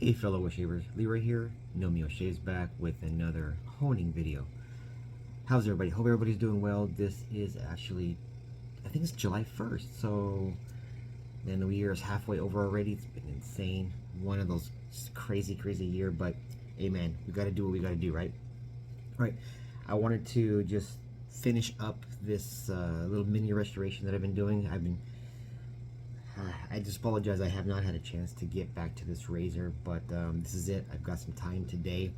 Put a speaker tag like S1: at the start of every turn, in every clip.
S1: Hey fellow shavers, Leroy here, Nomeo Shaves back with another honing video. How's everybody? Hope everybody's doing well. This is actually, I think it's July 1st, so then the year is halfway over already. It's been insane. One of those crazy year, but hey man, we gotta do what we gotta do, right? Right. I wanted to just finish up this little mini restoration that I've been doing. I just apologize, I have not had a chance to get back to this razor, but this is it. I've got some time today,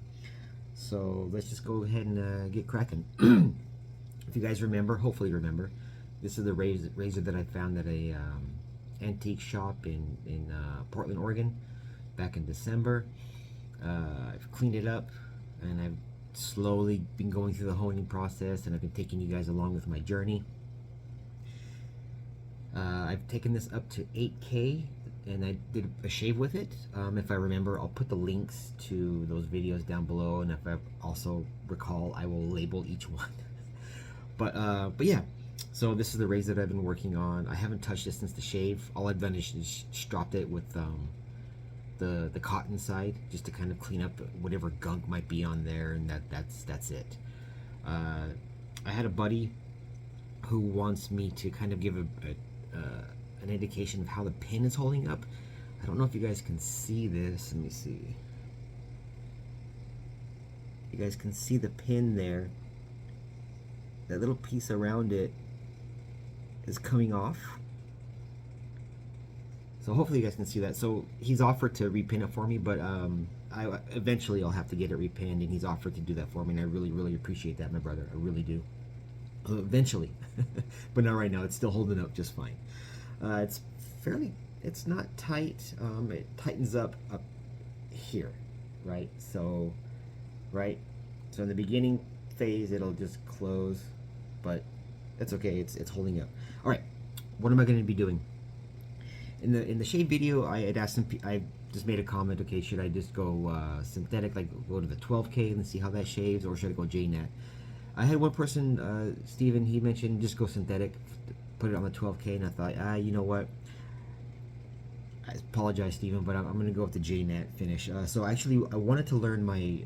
S1: so let's just go ahead and get cracking. If you guys remember, hopefully you remember, this is the razor that I found at a antique shop in Portland, Oregon back in December. I've cleaned it up and I've slowly been going through the honing process, and I've been taking you guys along with my journey. I've taken this up to 8K and I did a shave with it. If I remember, I'll put the links to those videos down below, and if I also recall, I will label each one. but yeah, so this is the razor that I've been working on. I haven't touched it since the shave. All I've done is just stropped it with the cotton side, just to kind of clean up whatever gunk might be on there, and that's it. I had a buddy who wants me to kind of give an indication of how the pin is holding up. I don't know if you guys can see this. Let me see. You guys can see the pin there. That little piece around it is coming off. So hopefully you guys can see that. So he's offered to repin it for me, but eventually I'll have to get it repinned, and he's offered to do that for me, and I really appreciate that, my brother. I really do. Eventually. But not right now. It's still holding up just fine. It's not tight. It tightens up here, right? So in the beginning phase it'll just close, but that's okay. It's holding up. All right, what am I going to be doing in the shave video? I had asked I just made a comment, okay, should I just go synthetic, like go to the 12K and see how that shaves, or should I go JNAT? I had one person, Steven, he mentioned just go synthetic, put it on the 12K, and I thought, you know what? I apologize, Steven, but I'm going to go with the JNAT finish. So actually, I wanted to learn my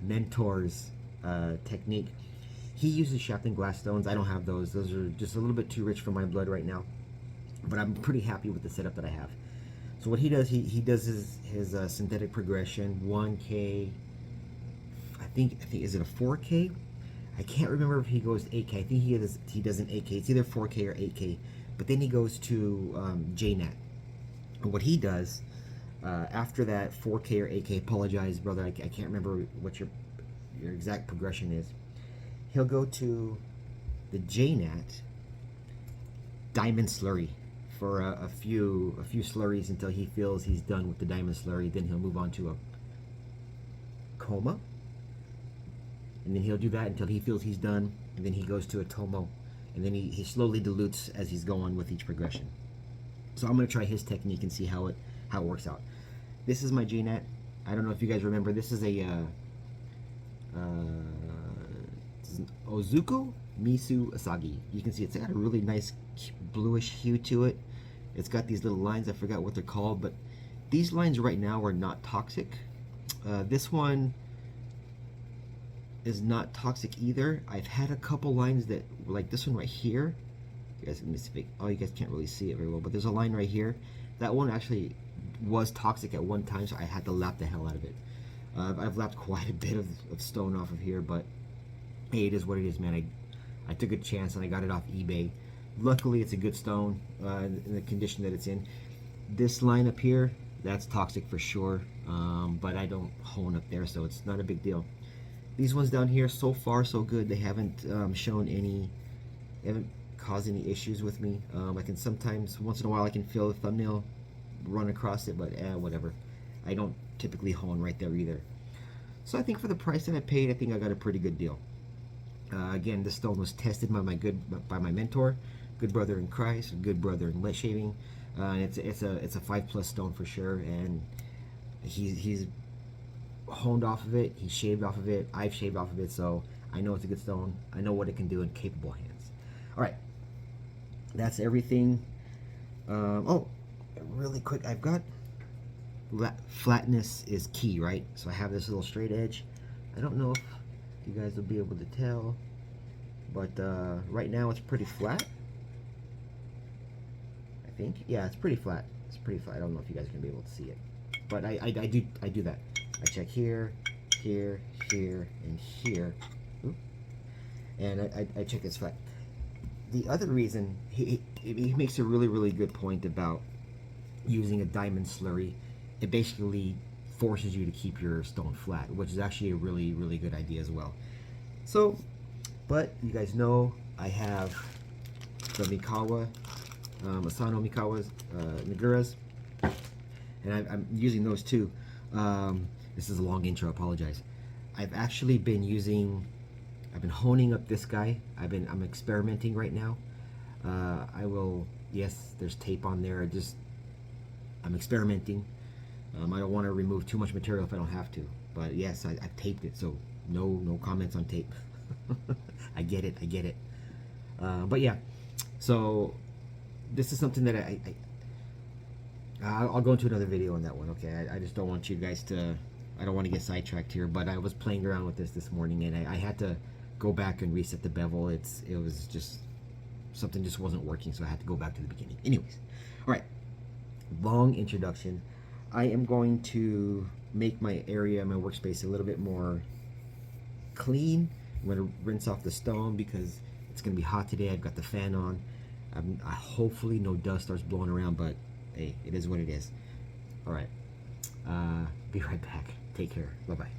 S1: mentor's technique. He uses Japanese Whetstones. I don't have those. Those are just a little bit too rich for my blood right now. But I'm pretty happy with the setup that I have. So what he does, he does his synthetic progression, 1K, I think is it a 4K? I can't remember if he goes to 8K. I think he does an 8K. It's either 4K or 8K. But then he goes to JNAT. And what he does after that 4K or 8K, apologize, brother, I can't remember what your exact progression is. He'll go to the JNAT diamond slurry for a few slurries until he feels he's done with the diamond slurry. Then he'll move on to a coma. And then he'll do that until he feels he's done, and then he goes to a tomo, and then he slowly dilutes as he's going with each progression. So I'm going to try his technique and see how it works out. This is my JNAT. I don't know if you guys remember. This is a this is an Ozuku Misu Asagi. You can see it's got a really nice bluish hue to it. It's got these little lines. I forgot what they're called, but these lines right now are not toxic. This one is not toxic either. I've had a couple lines that, like this one right here. You guys, let me see. Oh, you guys can't really see it very well, but there's a line right here. That one actually was toxic at one time, so I had to lap the hell out of it. I've lapped quite a bit of stone off of here, but hey, it is what it is, man. I took a chance and I got it off eBay. Luckily, it's a good stone in the condition that it's in. This line up here, that's toxic for sure, but I don't hone up there, so it's not a big deal. These ones down here, so far so good. They haven't haven't caused any issues with me. I can sometimes, once in a while, I can feel the thumbnail run across it, but whatever. I don't typically hone right there either. So I think for the price that I paid, I think I got a pretty good deal. Again, this stone was tested by my mentor, good brother in Christ, a good brother in wet shaving. It's a 5+ stone for sure, and he's honed off of it, he shaved off of it, I've shaved off of it, so I know it's a good stone. I know what it can do in capable hands. All right, that's everything. Oh, really quick, I've got flatness is key, right? So I have this little straight edge. I don't know if you guys will be able to tell, but right now it's pretty flat. I think, yeah, it's pretty flat. It's pretty flat. I don't know if you guys are gonna be able to see it, but I do that. I check here, here, here, and here. Oop. And I check it's flat. The other reason, he makes a really good point about using a diamond slurry. It basically forces you to keep your stone flat, which is actually a really good idea as well. So, but you guys know I have the Mikawa, Asano Mikawa's, Nagura's, and I'm using those too. This is a long intro, I apologize. I've actually been using, I've been honing up this guy. I'm experimenting right now. I will, yes, there's tape on there. I'm experimenting. I don't want to remove too much material if I don't have to. But yes, I've taped it, so no comments on tape. I get it. But yeah, so this is something that I'll go into another video on that one. Okay, I just don't want you guys to. I don't want to get sidetracked here. But I was playing around with this morning, and I had to go back and reset the bevel. It was just something just wasn't working, so I had to go back to the beginning. Anyways, all right. Long introduction. I am going to make my area, my workspace, a little bit more clean. I'm going to rinse off the stone because it's going to be hot today. I've got the fan on. Hopefully no dust starts blowing around, but hey, it is what it is. All right. Be right back. Take care. Bye-bye.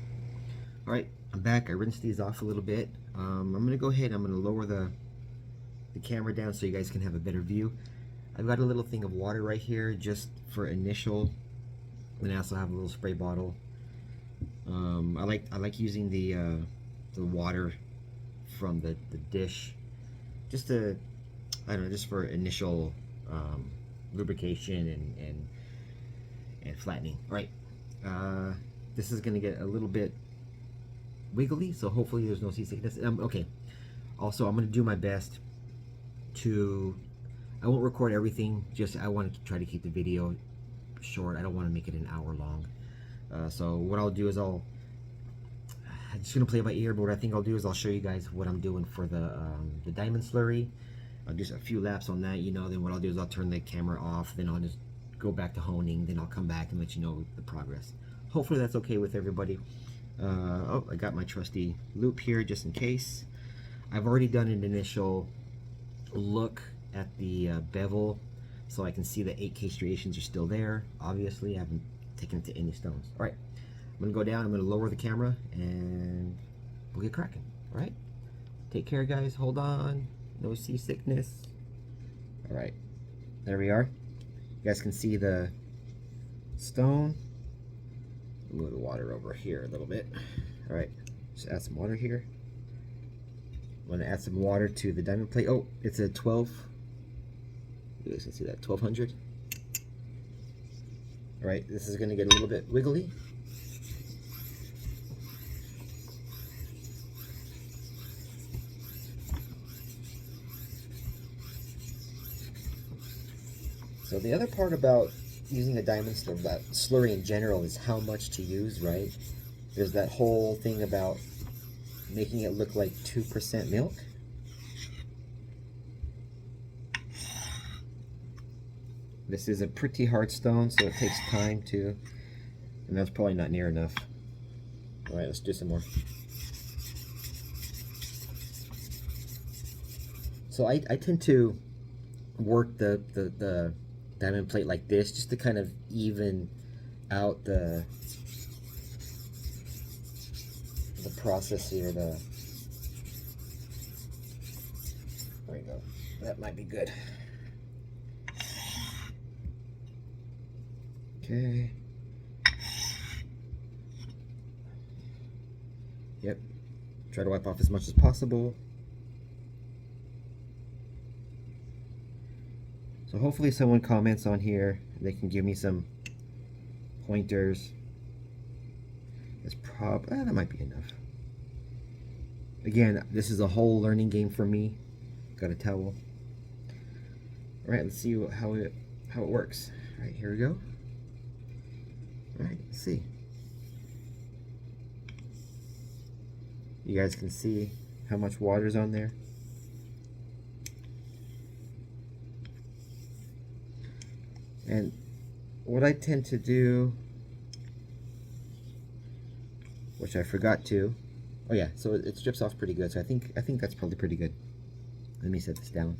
S1: All right, I'm back. I rinsed these off a little bit. I'm going to go ahead. I'm going to lower the camera down so you guys can have a better view. I've got a little thing of water right here just for initial. And I also have a little spray bottle. I like using the water from the dish, just to, I don't know, just for initial lubrication and flattening. All right, this is gonna get a little bit wiggly, so hopefully there's no seasickness. Okay. Also, I'm gonna do my best to. I won't record everything. Just I want to try to keep the video short. I don't want to make it an hour long. So what I'll do is I'm just gonna play by ear. But what I think I'll do is I'll show you guys what I'm doing for the diamond slurry. I'll do a few laps on that, you know. Then what I'll do is I'll turn the camera off. Then I'll just go back to honing. Then I'll come back and let you know the progress. Hopefully that's okay with everybody. Oh, I got my trusty loop here just in case. I've already done an initial look at the bevel, so I can see the 8K striations are still there. Obviously, I haven't taken it to any stones. All right, I'm gonna go down. I'm gonna lower the camera, and we'll get cracking. All right, take care, guys. Hold on. No seasickness. All right, there we are. You guys can see the stone. Move the water over here a little bit. All right, just add some water here. I'm gonna add some water to the diamond plate. Oh, it's a 12. You guys can see that, 1200. All right, this is gonna get a little bit wiggly. So the other part about using a diamond slurry in general is how much to use, right? There's that whole thing about making it look like 2% milk. This is a pretty hard stone, so it takes time to, and that's probably not near enough. All right, let's do some more. So I tend to work the diamond plate like this, just to kind of even out the process here. There we go. That might be good. Okay. Yep. Try to wipe off as much as possible. So hopefully someone comments on here. They can give me some pointers. That's that might be enough. Again, this is a whole learning game for me. Got a towel. All right, let's see how it works. All right, here we go. All right, let's see. You guys can see how much water's on there. And what I tend to do, which I forgot to, oh yeah, so it strips off pretty good. So I think that's probably pretty good. Let me set this down.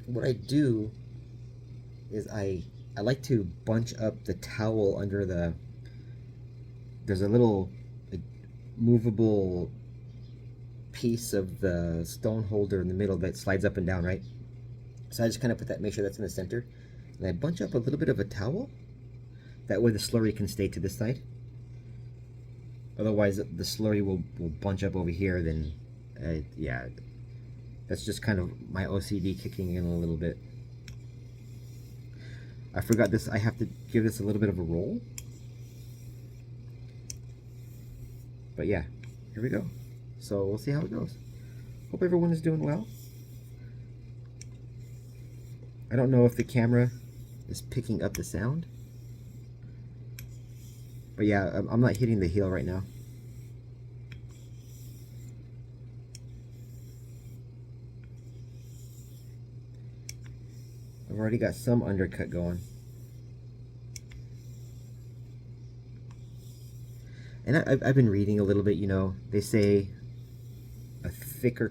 S1: What I do is I like to bunch up the towel under the, there's a little movable piece of the stone holder in the middle that slides up and down, right? So I just kind of put that, make sure that's in the center, and I bunch up a little bit of a towel. That way the slurry can stay to this side. Otherwise the slurry will bunch up over here, then yeah, that's just kind of my OCD kicking in a little bit. I forgot this, I have to give this a little bit of a roll. But yeah, here we go. So we'll see how it goes. Hope everyone is doing well. I don't know if the camera is picking up the sound. But yeah, I'm not hitting the heel right now. I've already got some undercut going. And I've been reading a little bit, you know, they say a thicker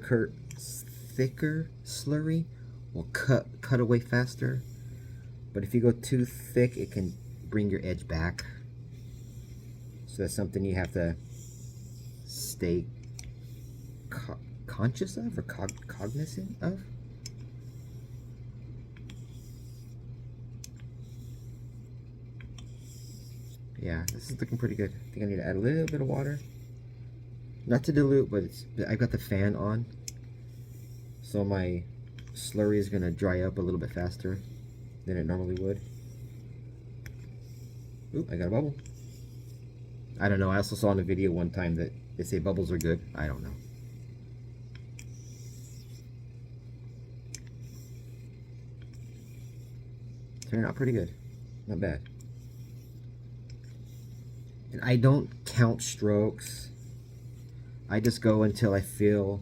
S1: slurry will cut away faster. But if you go too thick, it can bring your edge back. So that's something you have to stay conscious of or cognizant of. Yeah, this is looking pretty good. I think I need to add a little bit of water. Not to dilute, but I've got the fan on. So my slurry is gonna dry up a little bit faster than it normally would. Oop, I got a bubble. I don't know, I also saw in a video one time that they say bubbles are good. I don't know. Turned out pretty good. Not bad. And I don't count strokes. I just go until I feel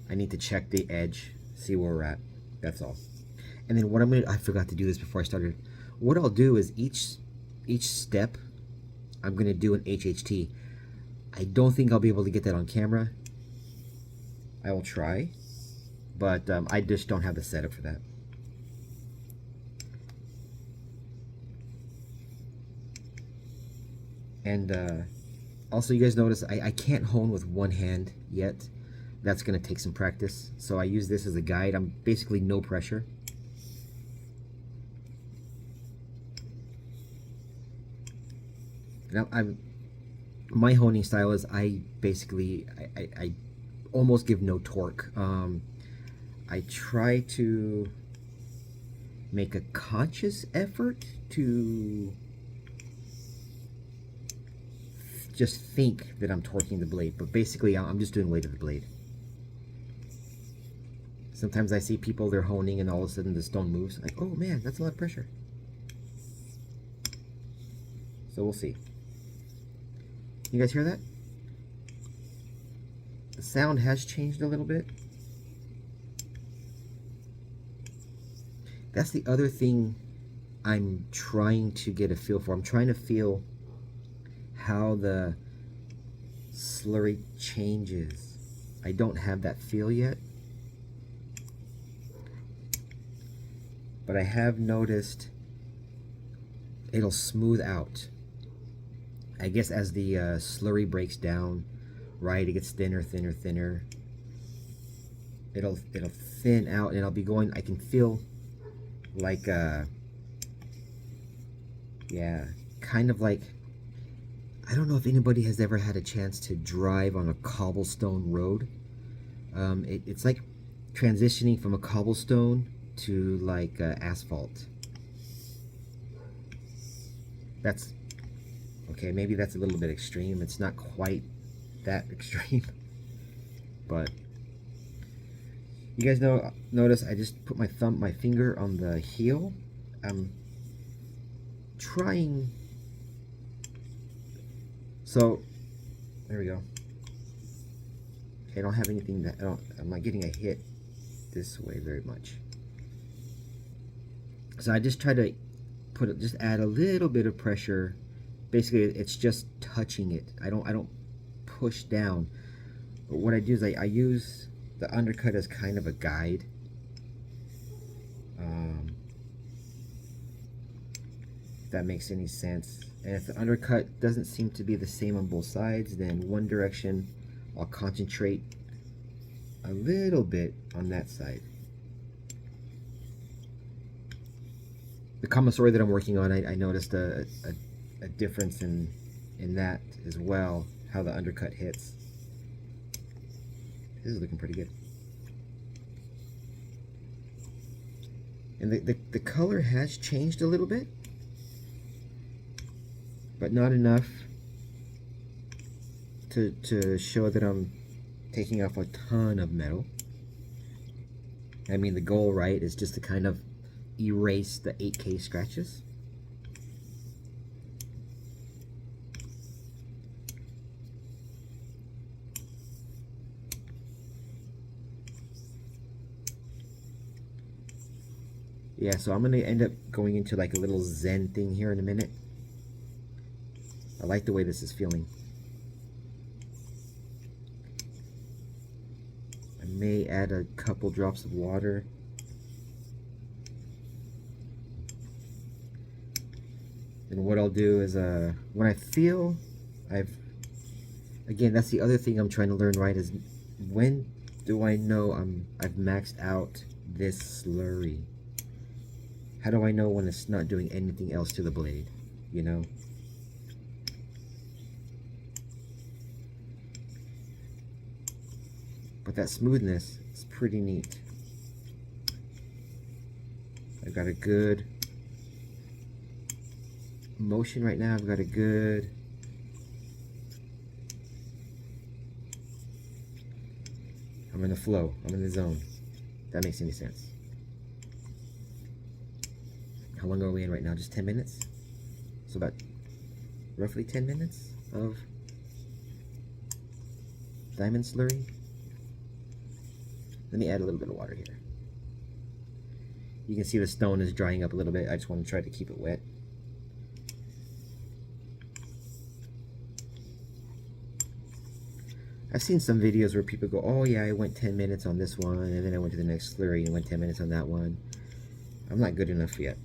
S1: I need to check the edge, see where we're at. That's all. And then what I'm gonna, I forgot to do this before I started. What I'll do is each step I'm gonna do an HHT. I don't think I'll be able to get that on camera. I will try, but I just don't have the setup for that. And also, you guys notice I can't hone with one hand yet. That's gonna take some practice. So I use this as a guide. I'm basically no pressure. Now my honing style is I almost give no torque. I try to make a conscious effort to just think that I'm torquing the blade, but basically I'm just doing weight of the blade. Sometimes I see people, they're honing and all of a sudden the stone moves. Like, oh man, that's a lot of pressure. So we'll see. You guys hear that? The sound has changed a little bit. That's the other thing I'm trying to get a feel for. I'm trying to feel how the slurry changes. I don't have that feel yet, but I have noticed it'll smooth out. I guess as the slurry breaks down, right, it gets thinner, thinner, thinner. It'll thin out, and I'll be going. I can feel like yeah, kind of like, I don't know if anybody has ever had a chance to drive on a cobblestone road. It's like transitioning from a cobblestone to like asphalt. That's okay, maybe that's a little bit extreme. It's not quite that extreme, but you guys notice I just put my finger on the heel. trying. So there we go. Okay, I don't have anything that I'm not getting a hit this way very much. So I just try to just add a little bit of pressure. Basically, it's just touching it. I don't push down. But what I do is I use the undercut as kind of a guide. If that makes any sense. And if the undercut doesn't seem to be the same on both sides, then one direction I'll concentrate a little bit on that side. The Kamasori that I'm working on, I noticed a difference in that as well, how the undercut hits. This is looking pretty good. And the color has changed a little bit, but not enough to show that I'm taking off a ton of metal. I mean, the goal, right, is just to kind of erase the 8K scratches. Yeah, so I'm gonna end up going into like a little Zen thing here in a minute. I like the way this is feeling. I may add a couple drops of water. And what I'll do is when I feel again, that's the other thing I'm trying to learn, right, is when do I know I've maxed out this slurry? How do I know when it's not doing anything else to the blade, you know? But that smoothness is pretty neat. I've got a good motion right now. I've got a good I'm in the flow. I'm in the zone. If that makes any sense. How long are we in right now? Just 10 minutes? So about roughly 10 minutes of diamond slurry. Let me add a little bit of water here. You can see the stone is drying up a little bit. I just want to try to keep it wet. I've seen some videos where people go, oh yeah, I went 10 minutes on this one, and then I went to the next slurry and went 10 minutes on that one. I'm not good enough yet.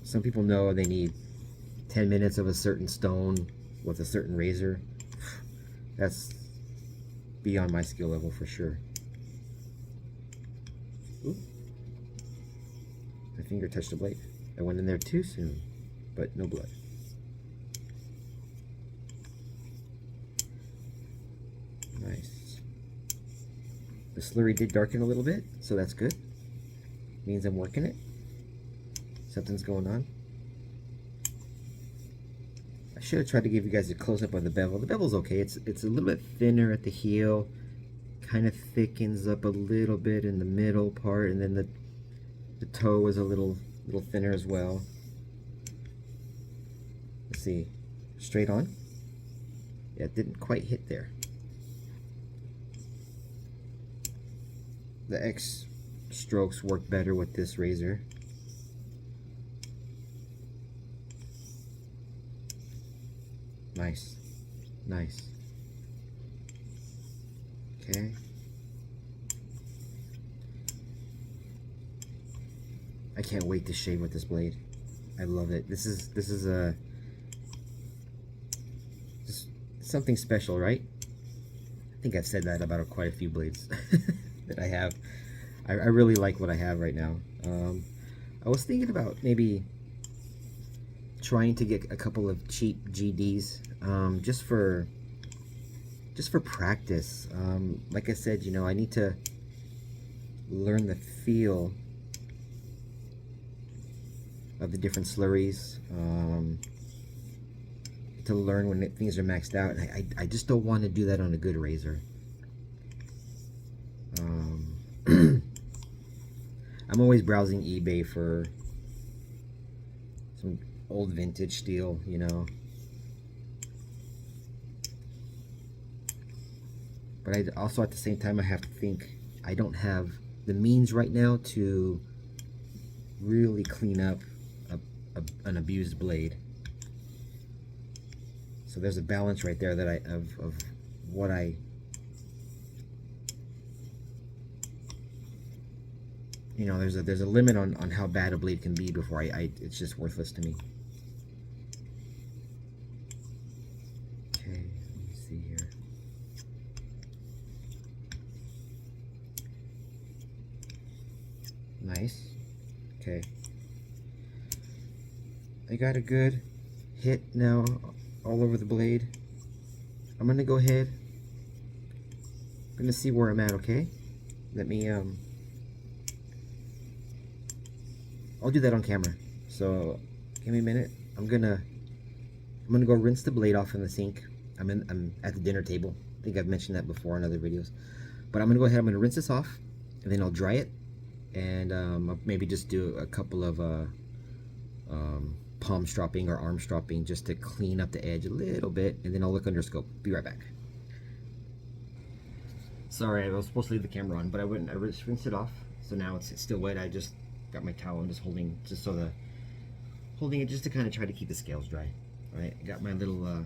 S1: Some people know they need 10 minutes of a certain stone with a certain razor. That's beyond my skill level for sure. Ooh. My finger touched the blade. I went in there too soon, but no blood. Nice. The slurry did darken a little bit, so that's good. Means I'm working it. Something's going on. I should have tried to give you guys a close-up on the bevel. The bevel's okay. It's a little bit thinner at the heel. Kind of thickens up a little bit in the middle part, and then the toe is a little thinner as well. Let's see. Straight on. Yeah, it didn't quite hit there. The X strokes work better with this razor. Nice. Nice. Okay. I can't wait to shave with this blade. I love it. This is just something special, right? I think I've said that about quite a few blades that I have. I really like what I have right now. I was thinking about maybe trying to get a couple of cheap GDs just for practice. Like I said, you know, I need to learn the feel of the different slurries, to learn when things are maxed out, and I just don't want to do that on a good razor. I'm always browsing eBay for some old vintage steel, you know. But I also, at the same time, I have to think I don't have the means right now to really clean up an abused blade. So there's a balance right there that of what I, you know, there's a limit on how bad a blade can be before it's just worthless to me. Okay, let me see here. Nice. Okay. I got a good hit now all over the blade. I'm gonna go ahead. I'm gonna see where I'm at, okay? Let me I'll do that on camera. So give me a minute. I'm gonna go rinse the blade off in the sink. I'm at the dinner table. I think I've mentioned that before in other videos. But I'm gonna go ahead, I'm gonna rinse this off, and then I'll dry it, and I'll maybe just do a couple of palm stropping or arm stropping just to clean up the edge a little bit, and then I'll look under scope. Be right back. Sorry, I was supposed to leave the camera on, but I wouldn't. I just rinsed it off, so now it's still wet. I just got my towel and just holding it just to kind of try to keep the scales dry. All right, I got my little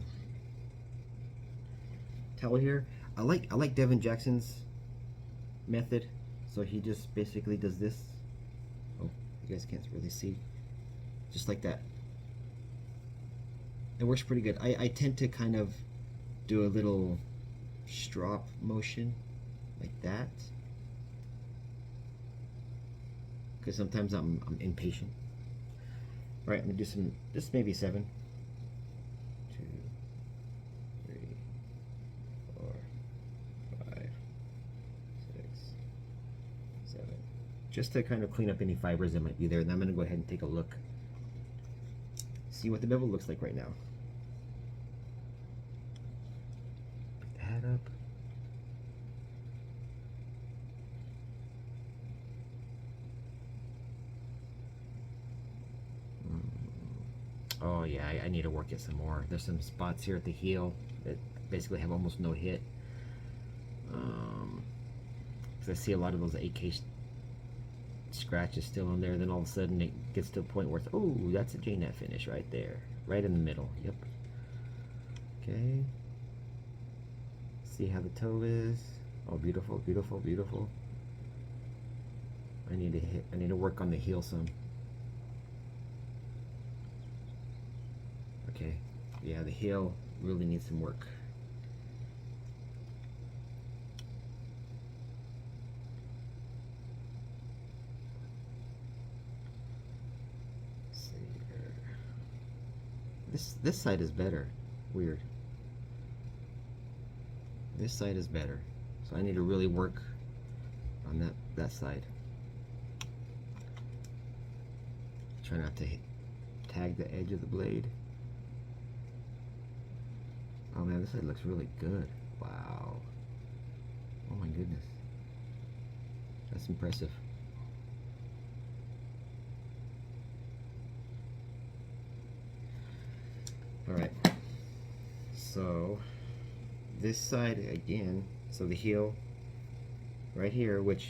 S1: towel here. I like Devin Jackson's method. So he just basically does this. Oh, you guys can't really see. Just like that. It works pretty good. I tend to kind of do a little strop motion like that, because sometimes I'm impatient. All right, I'm gonna do some, just maybe 7, 2, 3, 4, 5, 6, 7, just to kind of clean up any fibers that might be there. And I'm gonna go ahead and take a look, see what the bevel looks like right now. Pick that up. Oh yeah, I need to work it some more. There's some spots here at the heel that basically have almost no hit. Because I see a lot of those 8K scratches still in there. Then all of a sudden it gets to a point where it's, oh, that's a JNAT finish right there, right in the middle. Yep. Okay. See how the toe is. Oh, beautiful, beautiful, beautiful. I need to work on the heel some. Okay, yeah, the heel really needs some work. Let's see here. This side is better. Weird. This side is better, so I need to really work on that side. Try not to tag the edge of the blade. Oh man, this side looks really good. Wow. Oh my goodness. That's impressive. Alright. So, this side again, so the heel right here, which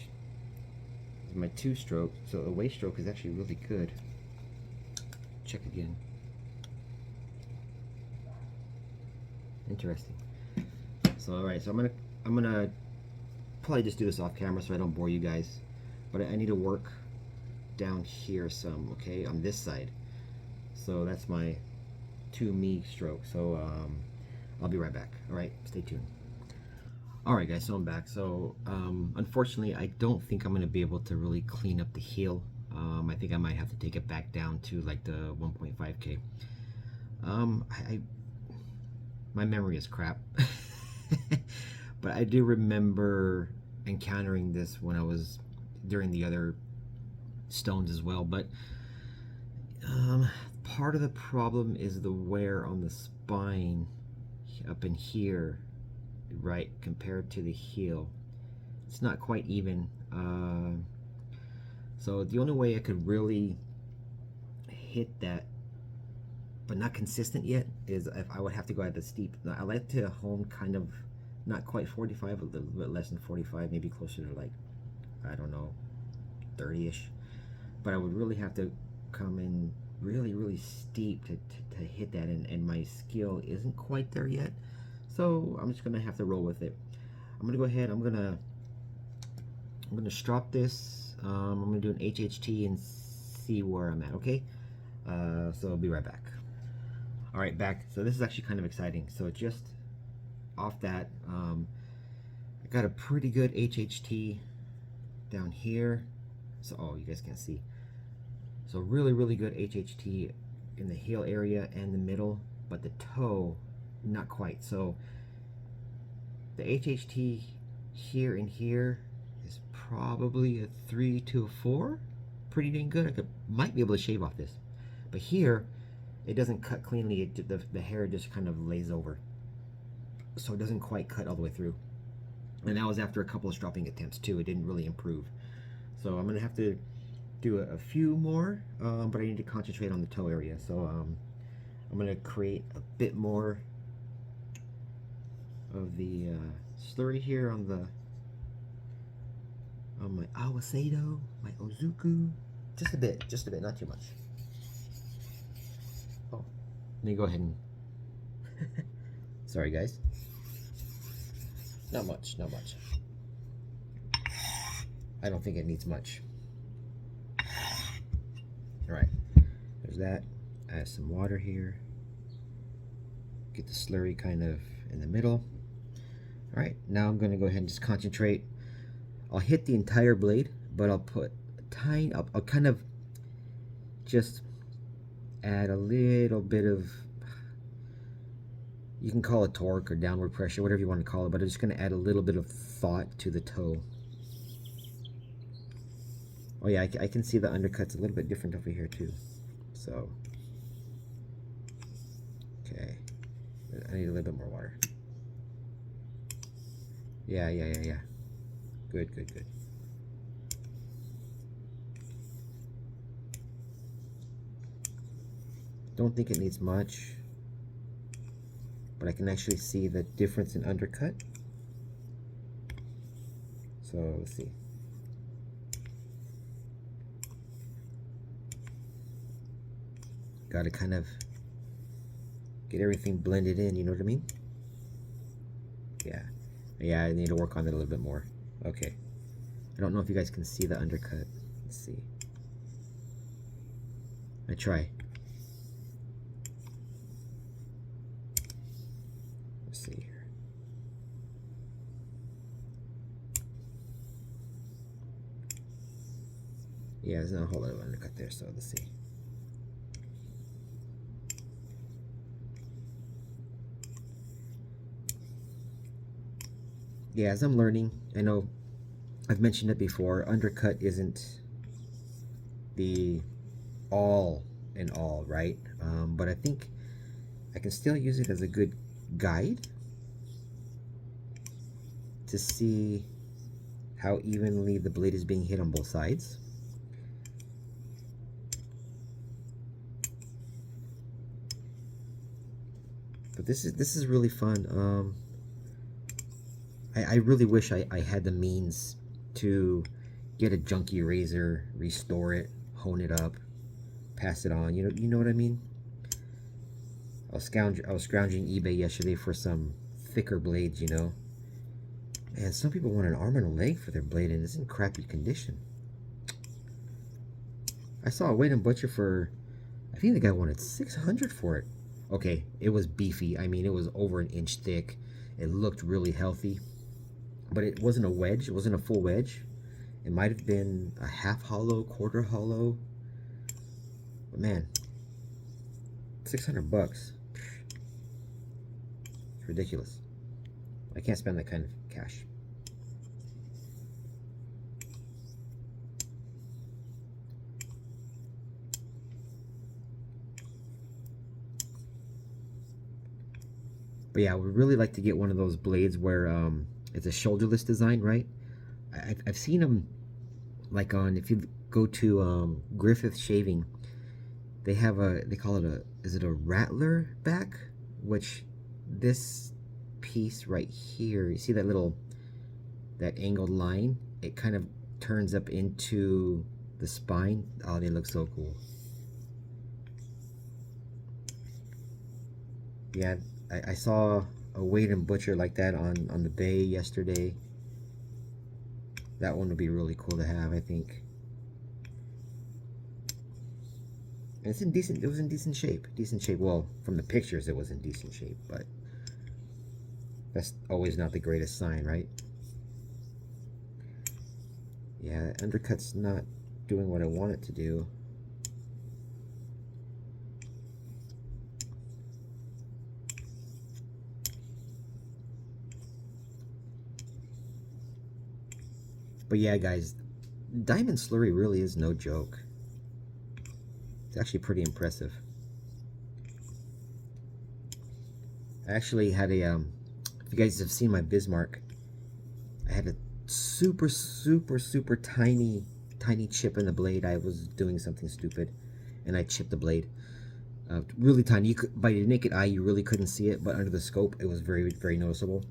S1: is my 2-stroke, so the waist stroke is actually really good. Check again. Interesting. So all right, so I'm gonna probably just do this off camera so I don't bore you guys, but I need to work down here some, okay, on this side. So that's my 2-me stroke. So I'll be right back. All right, stay tuned. All right, guys, so I'm back. So unfortunately, I don't think I'm gonna be able to really clean up the heel. I think I might have to take it back down to like the 1.5K. My memory is crap. But I do remember encountering this when I was during the other stones as well. But part of the problem is the wear on the spine up in here, right, compared to the heel. It's not quite even. So the only way I could really hit that but not consistent yet, is if I would have to go at the steep. Now, I like to hone kind of not quite 45, a little bit less than 45, maybe closer to like, I don't know, 30-ish. But I would really have to come in really, really steep to hit that, and my skill isn't quite there yet. So I'm just gonna have to roll with it. I'm gonna go ahead, I'm gonna strop this. I'm gonna do an HHT and see where I'm at, okay? So I'll be right back. All right, back. So this is actually kind of exciting. So just off that, I got a pretty good HHT down here. So, oh, you guys can't see. So really, really good HHT in the heel area and the middle, but the toe, not quite. So the HHT here and here is probably a 3 to a 4. Pretty dang good. I might be able to shave off this. But here, it doesn't cut cleanly. The hair just kind of lays over. So it doesn't quite cut all the way through. And that was after a couple of stropping attempts too. It didn't really improve. So I'm gonna have to do a few more, but I need to concentrate on the toe area. So I'm gonna create a bit more of the slurry here on my Awasado, my Ozuku. Just a bit, not too much. Oh, let me go ahead and sorry guys. Not much. I don't think it needs much. All right, there's that. Add some water here. Get the slurry kind of in the middle. All right, now I'm gonna go ahead and just concentrate. I'll hit the entire blade, but I'll put a tiny, I'll kind of just add a little bit of, you can call it torque or downward pressure, whatever you want to call it, but I'm just gonna add a little bit of thought to the toe. Oh yeah, I can see the undercut's a little bit different over here too. So, okay, I need a little bit more water. Yeah. Good. Don't think it needs much, but I can actually see the difference in undercut. So let's see. Got to kind of get everything blended in, you know what I mean? Yeah, I need to work on it a little bit more. Okay. I don't know if you guys can see the undercut. Let's see. I try. Let's see here. Yeah, there's not a whole lot of undercut there, so let's see. Yeah, as I'm learning, I know I've mentioned it before, undercut isn't the all in all, right? But I think I can still use it as a good guide to see how evenly the blade is being hit on both sides. But this is really fun. I really wish I had the means to get a junky razor, restore it, hone it up, pass it on. You know what I mean? I was scrounging eBay yesterday for some thicker blades, you know. Man, some people want an arm and a leg for their blade, and it's in crappy condition. I saw a Weight & Butcher for, I think the guy wanted $600 for it. Okay, it was beefy. I mean, it was over an inch thick. It looked really healthy. But it wasn't a wedge. It wasn't a full wedge. It might have been a half hollow, quarter hollow. But man, $600. It's ridiculous. I can't spend that kind of cash. But yeah, I would really like to get one of those blades where it's a shoulderless design, right? I've seen them like on, if you go to Griffith Shaving, they have they call it is it a rattler back? Which this piece right here, you see that that angled line? It kind of turns up into the spine. Oh, they look so cool. Yeah, I saw a Wade and Butcher like that on the bay yesterday. That one would be really cool to have, I think. And it's in decent. It was in decent shape. Decent shape. Well, from the pictures, it was in decent shape, but that's always not the greatest sign, right? Yeah, the undercut's not doing what I want it to do. But yeah, guys, diamond slurry really is no joke. It's actually pretty impressive. I actually had a, if you guys have seen my Bismarck, I had a super tiny chip in the blade. I was doing something stupid, and I chipped the blade. Really tiny. You could, by the naked eye, you really couldn't see it, but under the scope, it was very noticeable.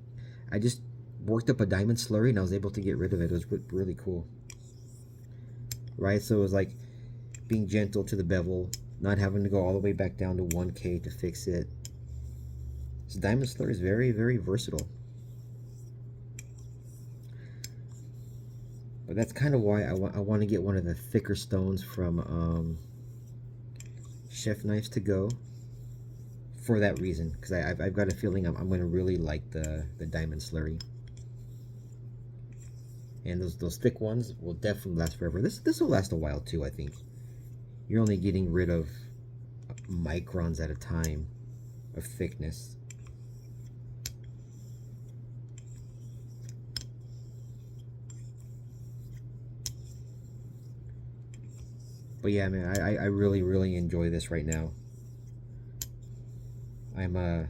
S1: I just worked up a diamond slurry, and I was able to get rid of it. It was really cool. Right, so it was like being gentle to the bevel, not having to go all the way back down to 1K to fix it. So diamond slurry is very versatile. But that's kind of why I want to get one of the thicker stones from Chef Knives to Go, for that reason, because I've got a feeling I'm going to really like the diamond slurry. And those thick ones will definitely last forever. This will last a while too, I think. You're only getting rid of microns at a time of thickness. But yeah, man, I really enjoy this right now. I'm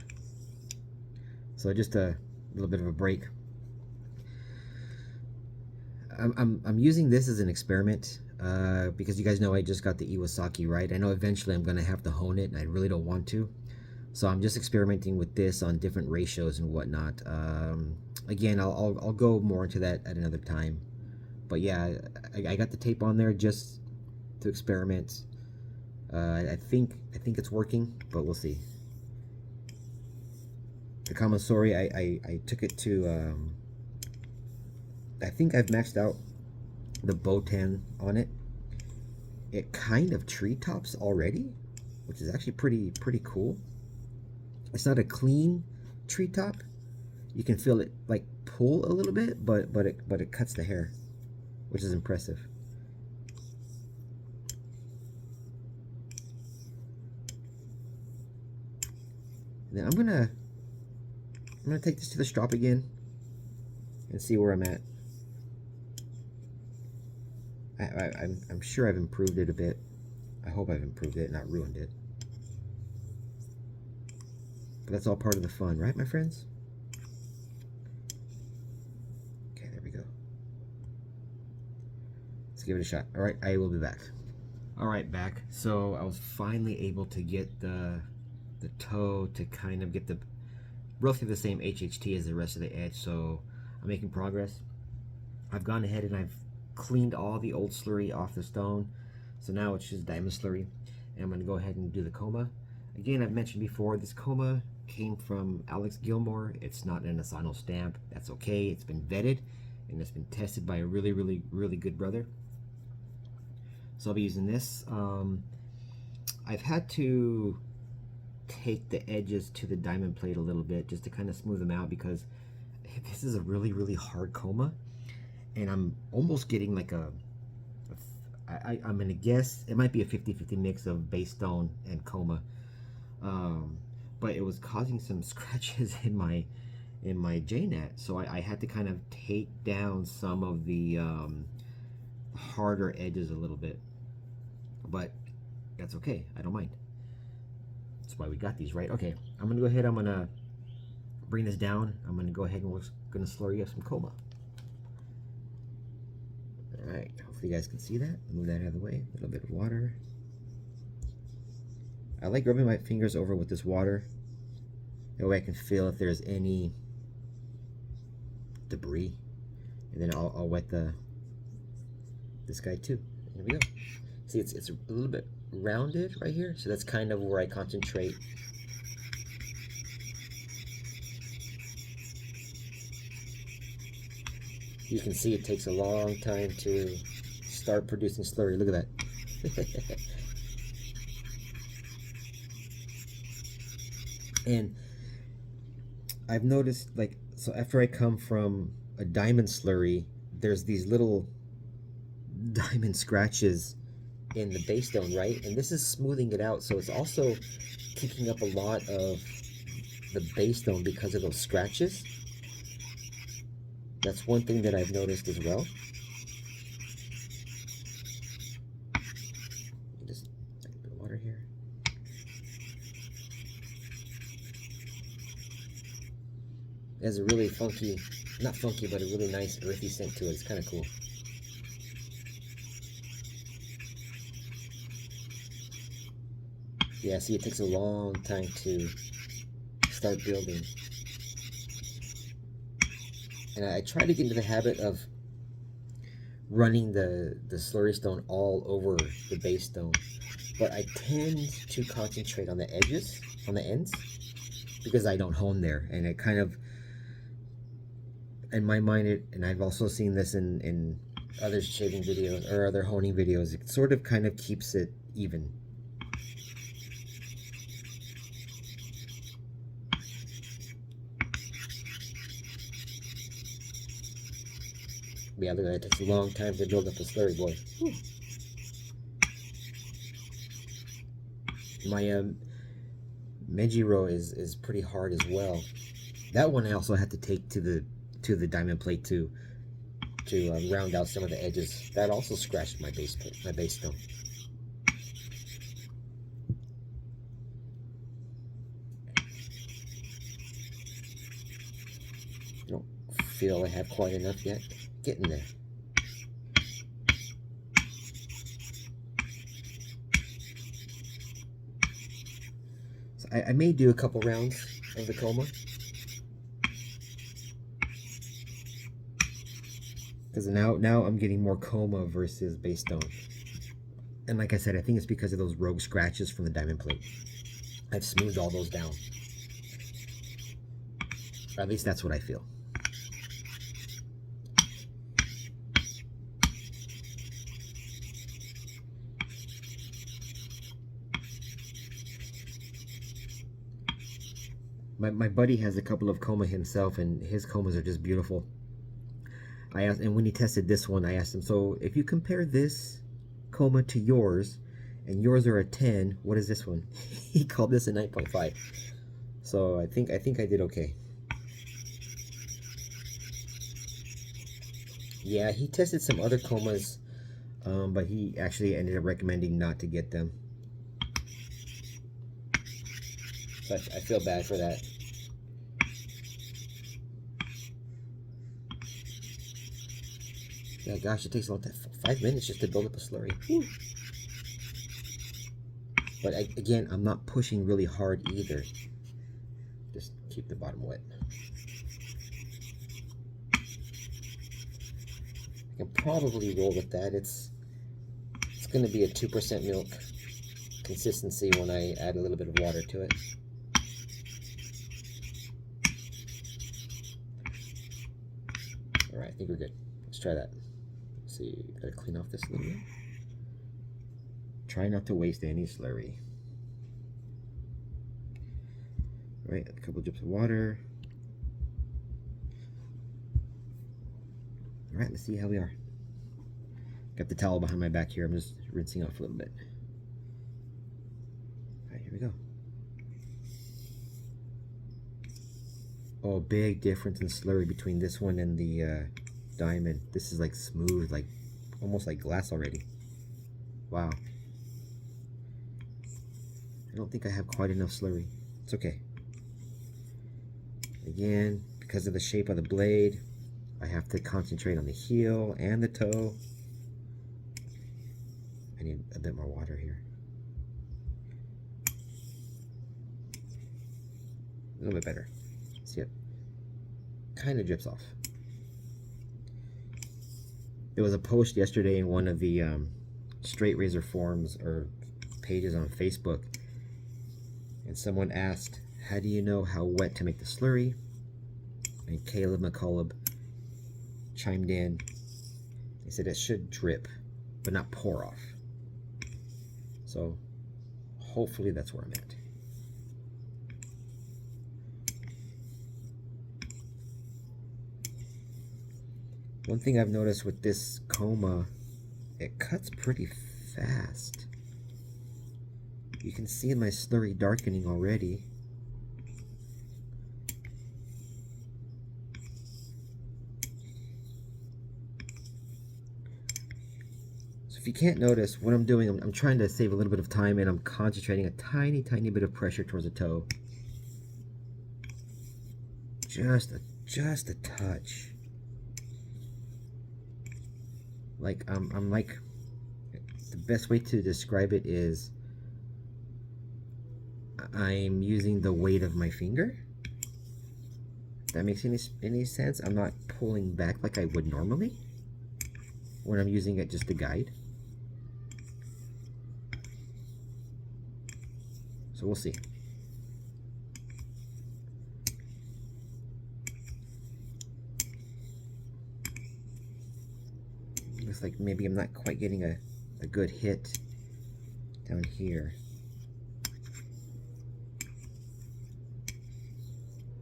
S1: so just a little bit of a break. I'm using this as an experiment because you guys know I just got the Iwasaki, right? I know eventually I'm gonna have to hone it, and I really don't want to. So I'm just experimenting with this on different ratios and whatnot. Again, I'll go more into that at another time. But yeah, I got the tape on there just to experiment. I think it's working, but we'll see. The Kamasori, I took it to. I think I've maxed out the Botan on it. It kind of treetops already, which is actually pretty cool. It's not a clean treetop. You can feel it like pull a little bit, but it cuts the hair, which is impressive. And then I'm gonna take this to the strop again and see where I'm at. I'm sure I've improved it a bit. I hope I've improved it, not ruined it. But that's all part of the fun, right, my friends? Okay, there we go. Let's give it a shot. All right, I will be back. All right, back. So I was finally able to get the toe to kind of get the roughly the same HHT as the rest of the edge. So I'm making progress. I've gone ahead and I've cleaned all the old slurry off the stone, so now it's just diamond slurry, and I'm going to go ahead and do the coma. Again, I've mentioned before, this coma came from Alex Gilmore. It's not an Asano stamp. That's okay. It's been vetted and it's been tested by a really good brother. So I'll be using this. I've had to take the edges to the diamond plate a little bit just to kind of smooth them out, because this is a really hard coma. And I'm almost getting like I'm gonna guess it might be a 50-50 mix of base stone and coma, but it was causing some scratches in my JNAT, so I had to kind of take down some of the harder edges a little bit, but that's okay. I don't mind. That's why we got these, right? Okay, I'm gonna go ahead. I'm gonna bring this down. I'm gonna go ahead and we're gonna slurry up some coma. Alright, hopefully you guys can see that. Move that out of the way. A little bit of water. I like rubbing my fingers over with this water. That way I can feel if there's any debris. And then I'll wet this guy too. Here we go. See, it's a little bit rounded right here, so that's kind of where I concentrate. You can see it takes a long time to start producing slurry. Look at that. And I've noticed, like, so after I come from a diamond slurry, there's these little diamond scratches in the base stone, right? And this is smoothing it out, so it's also kicking up a lot of the base stone because of those scratches. That's one thing that I've noticed as well. Just a bit of water here. It has a really funky, not funky, but a really nice earthy scent to it. It's kind of cool. Yeah, see, it takes a long time to start building. And I try to get into the habit of running the slurry stone all over the base stone. But I tend to concentrate on the edges, on the ends, because I don't hone there. And it kind of, in my mind, and I've also seen this in other shaving videos or other honing videos, it sort of kind of keeps it even. Yeah, look at that. It takes a long time to build up a slurry, boy. Whew. My Mejiro is pretty hard as well. That one I also had to take to the diamond plate to round out some of the edges. That also scratched my base stone. I don't feel I have quite enough yet. Getting there. So I may do a couple rounds of the coma, because now I'm getting more coma versus base stone. And like I said, I think it's because of those rogue scratches from the diamond plate. I've smoothed all those down. Or at least that's what I feel. My buddy has a couple of coma himself, and his comas are just beautiful. I asked, and when he tested this one, I asked him, so if you compare this coma to yours, and yours are a 10, what is this one? He called this a 9.5. So I think I did okay. Yeah, he tested some other comas, but he actually ended up recommending not to get them. So I feel bad for that. Yeah, gosh, it takes a long time. 5 minutes just to build up a slurry. Whew. But again, I'm not pushing really hard either. Just keep the bottom wet. I can probably roll with that. It's going to be a 2% milk consistency when I add a little bit of water to it. All right, I think we're good. Let's try that. Let's see, gotta clean off this a little bit. Try not to waste any slurry. All right, a couple drips of water. All right, let's see how we are. Got the towel behind my back here. I'm just rinsing off a little bit. All right, here we go. Oh, big difference in slurry between this one and the diamond. This is like smooth, like almost like glass already. Wow. I don't think I have quite enough slurry. It's okay. Again, because of the shape of the blade, I have to concentrate on the heel and the toe. I need a bit more water here. little bit better. See it? Kind of drips off. There was a post yesterday in one of the straight razor forums or pages on Facebook, and someone asked, how do you know how wet to make the slurry? And Caleb McCullough chimed in. He said it should drip, but not pour off. So hopefully that's where I'm at. One thing I've noticed with this coma, it cuts pretty fast. You can see my slurry darkening already. So if you can't notice, what I'm doing, I'm trying to save a little bit of time, and I'm concentrating a tiny bit of pressure towards the toe. Just a touch. Like I'm like, the best way to describe it is I'm using the weight of my finger. If that makes any sense. I'm not pulling back like I would normally when I'm using it just to guide. So we'll see. Looks like maybe I'm not quite getting a good hit down here.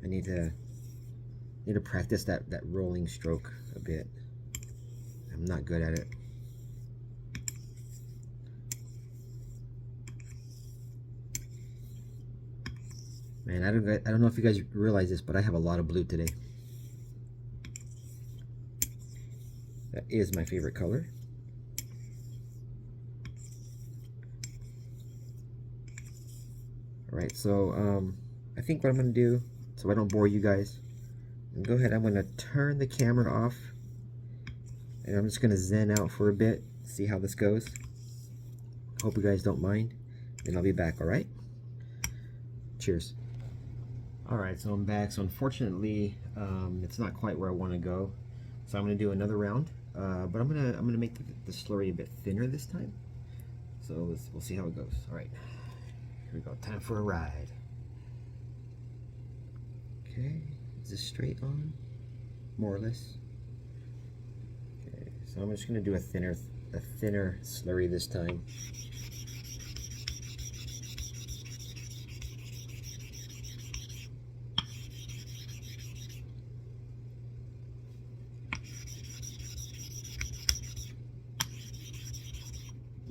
S1: I need to practice that rolling stroke a bit. I'm not good at it. Man, I don't know if you guys realize this, but I have a lot of blue today. That is my favorite color. Alright, so I think what I'm going to do, so I don't bore you guys, go ahead, I'm going to turn the camera off, and I'm just going to zen out for a bit, see how this goes. Hope you guys don't mind, and I'll be back, alright? Cheers. Alright, so I'm back. So unfortunately, it's not quite where I want to go. So I'm going to do another round, but I'm gonna make the slurry a bit thinner this time. So we'll see how it goes. Alright, here we go. Time for a ride. Okay, is this straight on? More or less. Okay, so I'm just going to do a thinner slurry this time.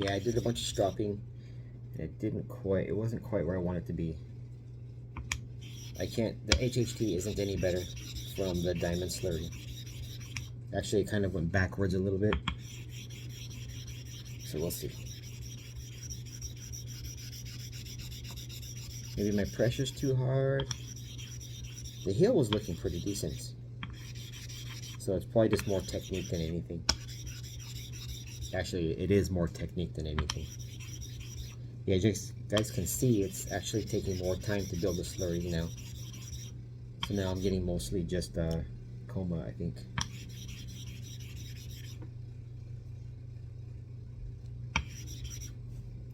S1: Yeah, I did a bunch of stropping, and it wasn't quite where I want it to be. The HHT isn't any better from the diamond slurry. Actually, it kind of went backwards a little bit. So we'll see. Maybe my pressure's too hard. The heel was looking pretty decent. So it's probably just more technique than anything. Actually, it is more technique than anything. Yeah, you guys can see it's actually taking more time to build the slurry now. So now I'm getting mostly just coma, I think.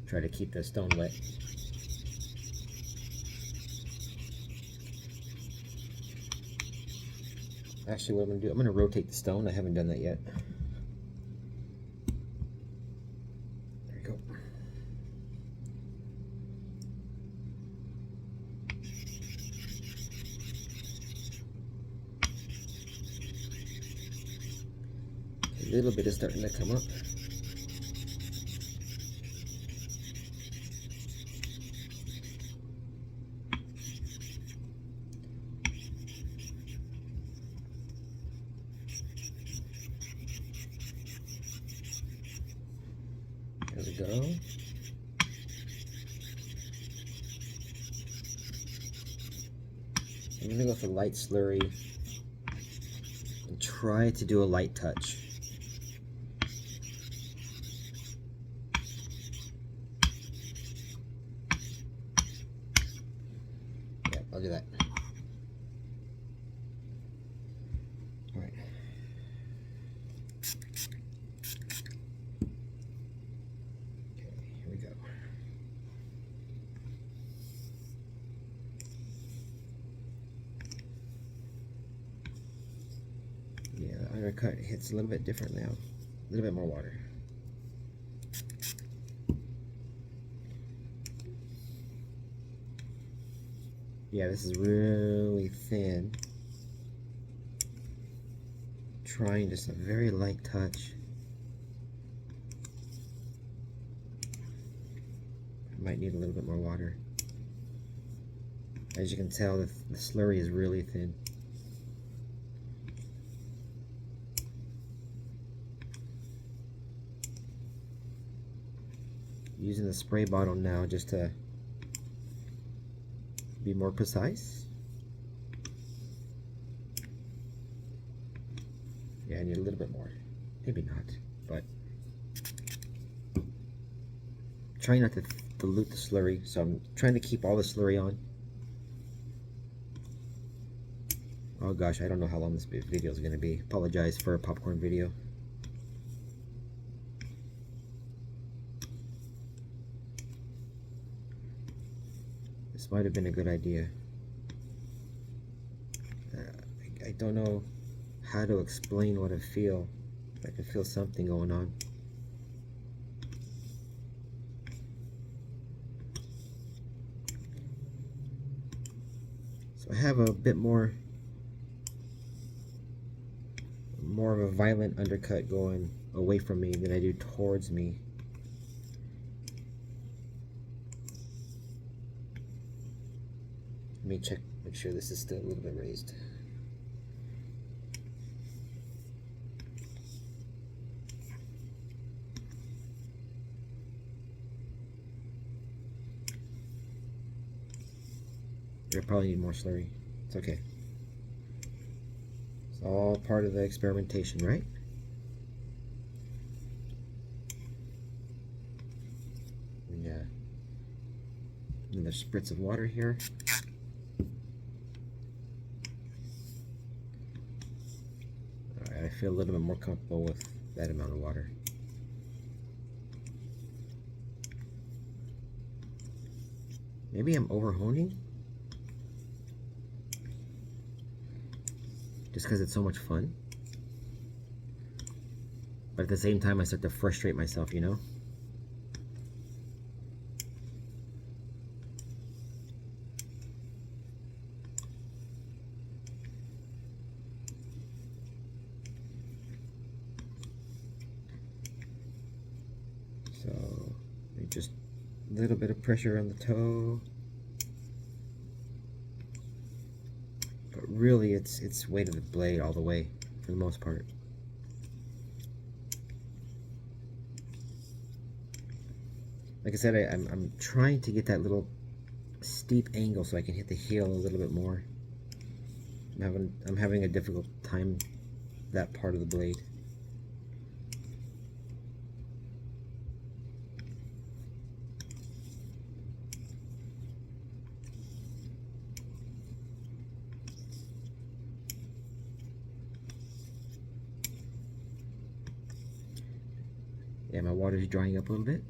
S1: Try to keep the stone wet. Actually, what I'm going to do, I'm going to rotate the stone. I haven't done that yet. There we go. A little bit is starting to come up. There we go. I'm going to go for light slurry and try to do a light touch. Yeah, I'll do that. undercut hits a little bit different now. A little bit more water. Yeah, this is really thin. Trying just a very light touch. I might need a little bit more water. As you can tell, the slurry is really thin. Using the spray bottle now just to be more precise. Yeah, I need a little bit more. Maybe not, but trying not to dilute the slurry, so I'm trying to keep all the slurry on. Oh gosh, I don't know how long this video is going to be. Apologize for a popcorn video. This might have been a good idea. I don't know how to explain what I feel. I can feel something going on. So I have a bit more of a violent undercut going away from me than I do towards me. Let me check, make sure this is still a little bit raised. I probably need more slurry. It's okay. It's all part of the experimentation, right? Yeah. Another spritz of water here. Alright, I feel a little bit more comfortable with that amount of water. Maybe I'm over honing? Just because it's so much fun. But at the same time, I start to frustrate myself, you know? So, just a little bit of pressure on the toe. Really, it's weight of the blade all the way for the most part. Like I said, I'm trying to get that little steep angle so I can hit the heel a little bit more. I'm having a difficult time that part of the blade. Yeah, my water's drying up a little bit.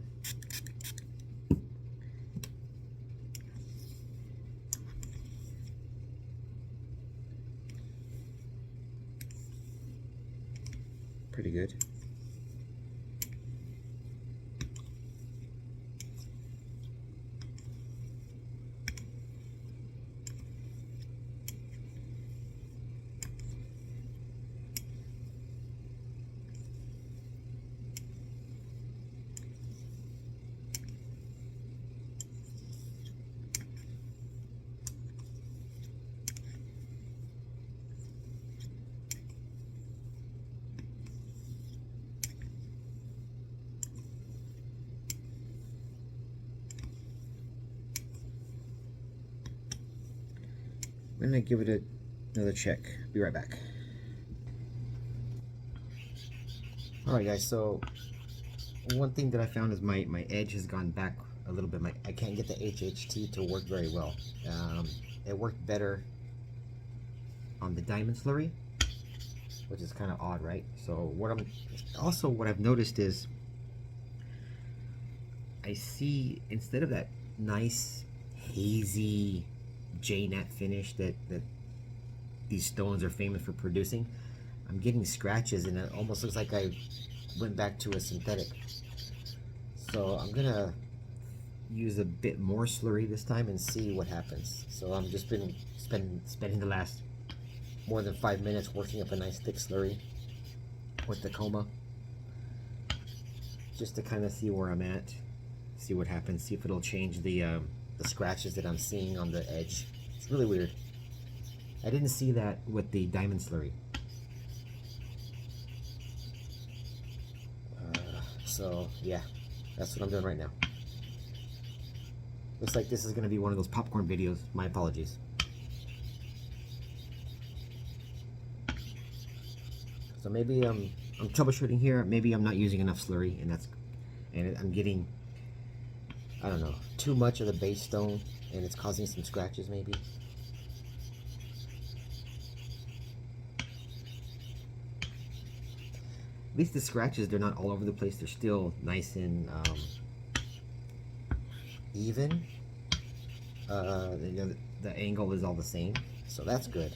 S1: Pretty good. I'm gonna give it another check. Be right back. Alright guys, so one thing that I found is my edge has gone back a little bit. I can't get the HHT to work very well. It worked better on the diamond slurry, which is kind of odd, right? So what I've noticed is I see, instead of that nice hazy JNAT finish that these stones are famous for producing, I'm getting scratches and it almost looks like I went back to a synthetic. So I'm gonna use a bit more slurry this time and see what happens. So I'm just been spending the last more than 5 minutes working up a nice thick slurry with the coma, just to kind of see where I'm at, see what happens, see if it'll change the scratches that I'm seeing on the edge. It's really weird. I didn't see that with the diamond slurry. So yeah, that's what I'm doing right now. Looks like this is going to be one of those popcorn videos. My apologies. So maybe I'm troubleshooting here. Maybe I'm not using enough slurry, and I'm getting, I don't know, too much of the base stone, and it's causing some scratches maybe. At least the scratches, they're not all over the place. They're still nice and even. The angle is all the same, so that's good.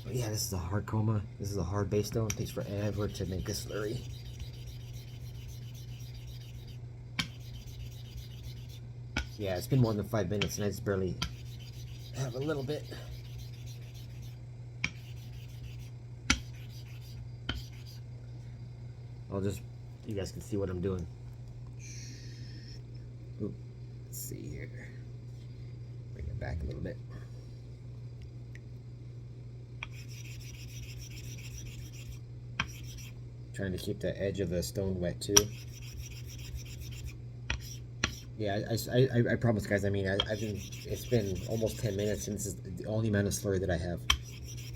S1: But yeah, this is a hard coma. This is a hard base stone. It takes forever to make a slurry. Yeah, it's been more than 5 minutes, and I just barely have a little bit. You guys can see what I'm doing. Oop, let's see here. Bring it back a little bit. Trying to keep the edge of the stone wet too. Yeah, I promise, guys. I mean, it's been almost 10 minutes, and this is the only amount of slurry that I have.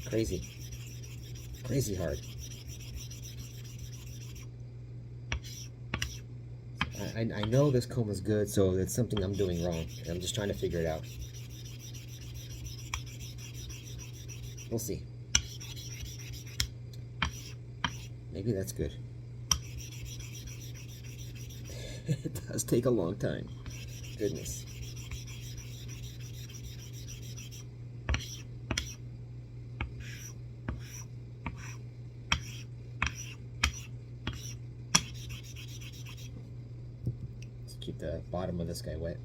S1: Crazy, crazy hard. I know this comb is good, so it's something I'm doing wrong, and I'm just trying to figure it out. We'll see. Maybe that's good. It does take a long time. Goodness. Let's keep the bottom of this guy wet.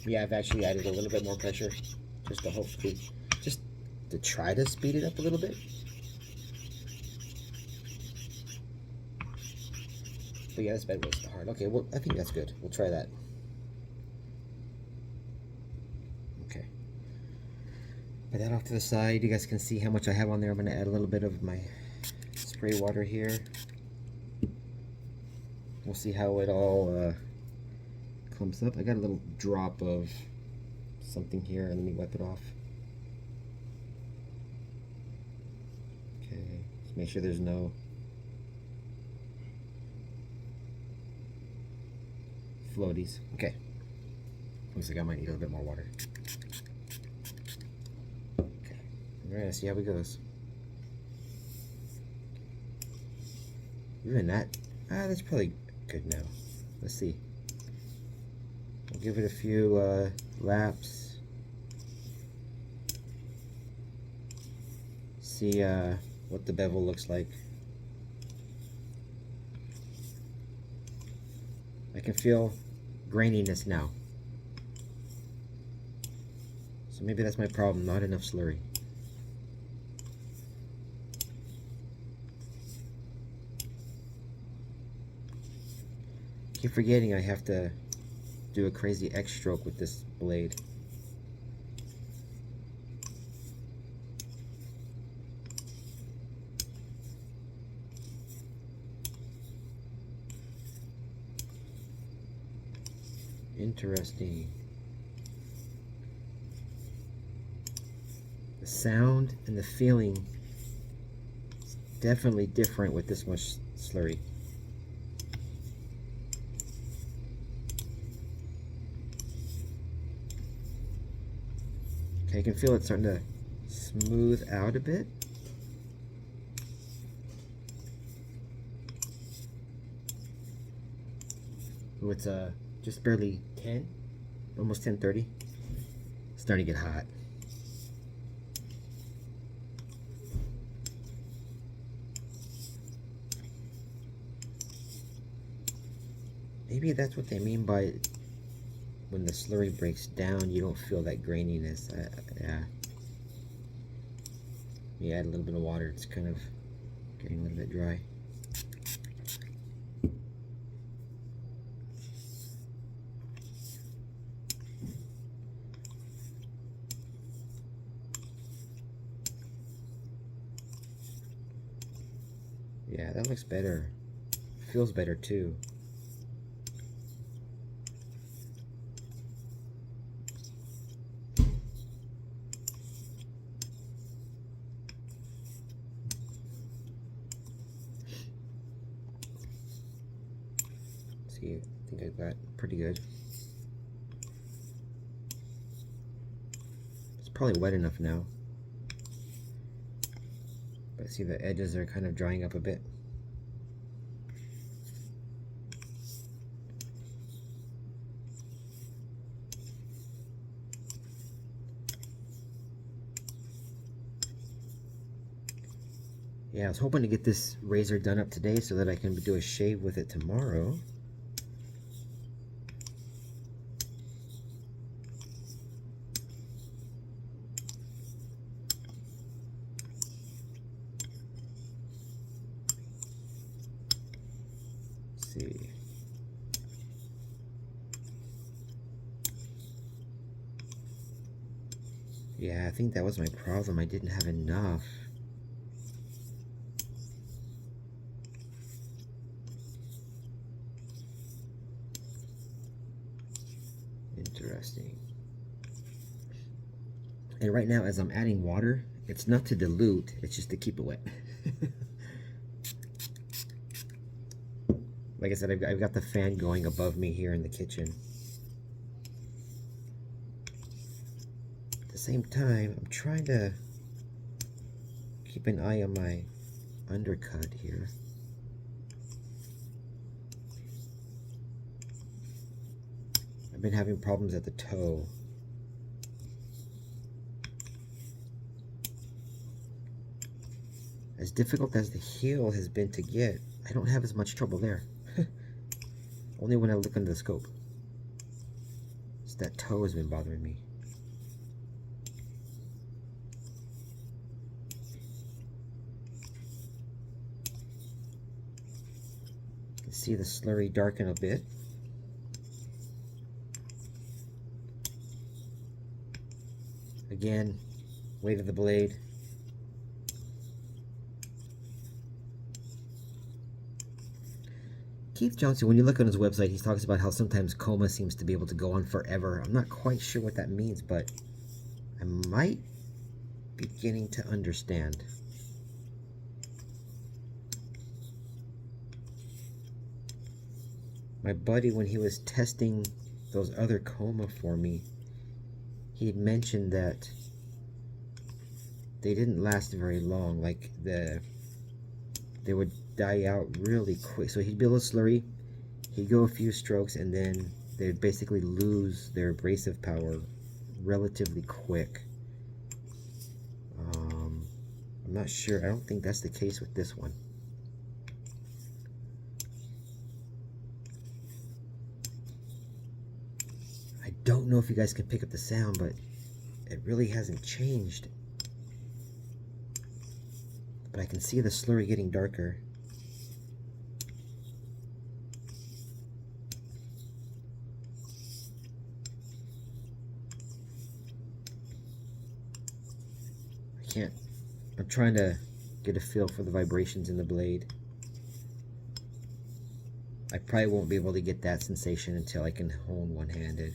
S1: Yeah, I've actually added a little bit more pressure, just to try to speed it up a little bit. But yeah, this bed was hard. Okay, well, I think that's good. We'll try that. Okay. Put that off to the side. You guys can see how much I have on there. I'm going to add a little bit of my spray water here. We'll see how it all clumps up. I got a little drop of something here. Let me wipe it off. Okay, let's make sure there's no floaties. Okay, looks like I might need a little bit more water. Okay, we're gonna see how it goes. Even that, that's probably good now. Let's see. We'll give it a few laps. See what the bevel looks like. I can feel graininess now. So maybe that's my problem, not enough slurry. Keep forgetting I have to do a crazy X stroke with this blade. Interesting. The sound and the feeling is definitely different with this much slurry. Okay, I can feel it starting to smooth out a bit. Oh, it's just barely 10, almost 10:30. Starting to get hot. Maybe that's what they mean by when the slurry breaks down, you don't feel that graininess. Yeah. You add a little bit of water, it's kind of getting a little bit dry. Yeah, that looks better. Feels better too. See, I think I got pretty good. It's probably wet enough now. But see, the edges are kind of drying up a bit. Yeah, I was hoping to get this razor done up today so that I can do a shave with it tomorrow. Let's see. Yeah, I think that was my problem. I didn't have enough. Interesting. And right now, as I'm adding water, it's not to dilute, it's just to keep it wet. Like I said, I've got the fan going above me here in the kitchen. At the same time, I'm trying to keep an eye on my undercut here. I've been having problems at the toe. As difficult as the heel has been to get, I don't have as much trouble there. Only when I look under the scope. It's that toe has been bothering me. You can see the slurry darken a bit. Again, weight of the blade. Keith Johnson, when you look on his website, he talks about how sometimes coma seems to be able to go on forever. I'm not quite sure what that means, but I might be beginning to understand. My buddy, when he was testing those other coma for me, he had mentioned that they didn't last very long. Like they would die out really quick. So he'd be a little slurry, he'd go a few strokes, and then they'd basically lose their abrasive power relatively quick. I'm not sure. I don't think that's the case with this one. I don't know if you guys can pick up the sound, but it really hasn't changed. But I can see the slurry getting darker. I'm trying to get a feel for the vibrations in the blade. I probably won't be able to get that sensation until I can hone one-handed.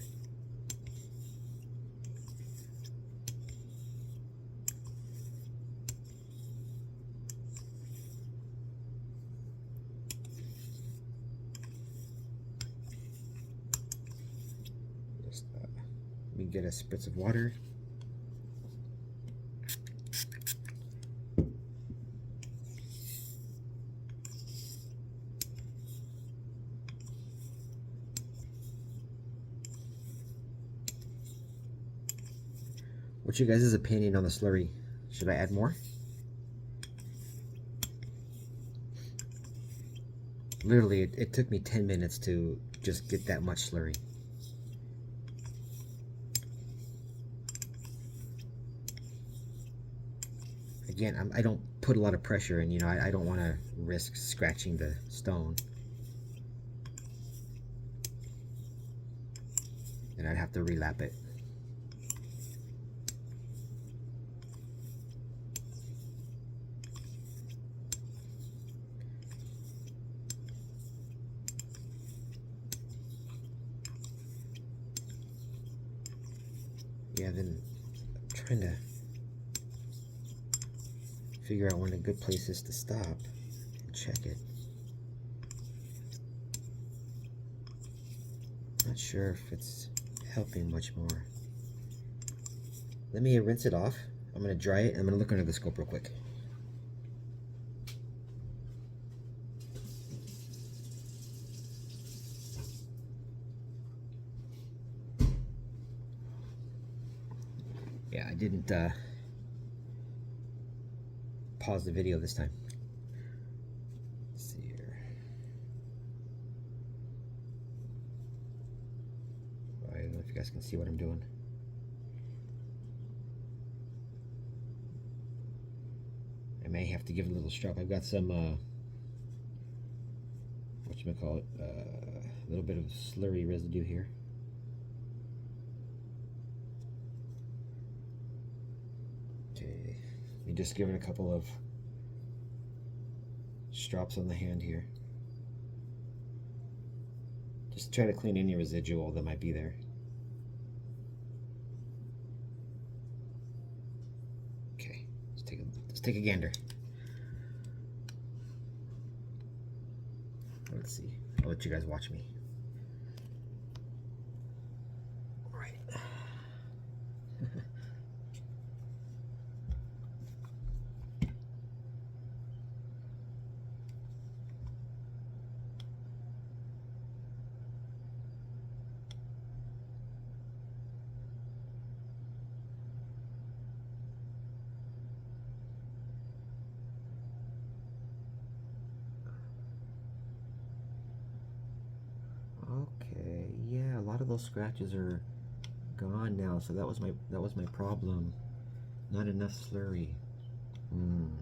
S1: Just let me get a spritz of water. What's your guys' opinion on the slurry? Should I add more? Literally, it took me 10 minutes to just get that much slurry. Again, I don't put a lot of pressure in, you know, I don't want to risk scratching the stone. And I'd have to relap it. Yeah, then I'm trying to figure out when a good place is to stop and check it. Not sure if it's helping much more. Let me rinse it off. I'm going to dry it and I'm going to look under the scope real quick. Yeah, I didn't pause the video this time. Let's see here. I don't know if you guys can see what I'm doing. I may have to give it a little strap. I've got some whatchamacallit, a little bit of slurry residue here. Okay, let me just give it a couple of strops on the hand here. Just try to clean any residual that might be there. Okay, let's take a gander. Let's see. I'll let you guys watch me. All right. Okay, yeah, a lot of those scratches are gone now, so that was my problem. Not enough slurry. Come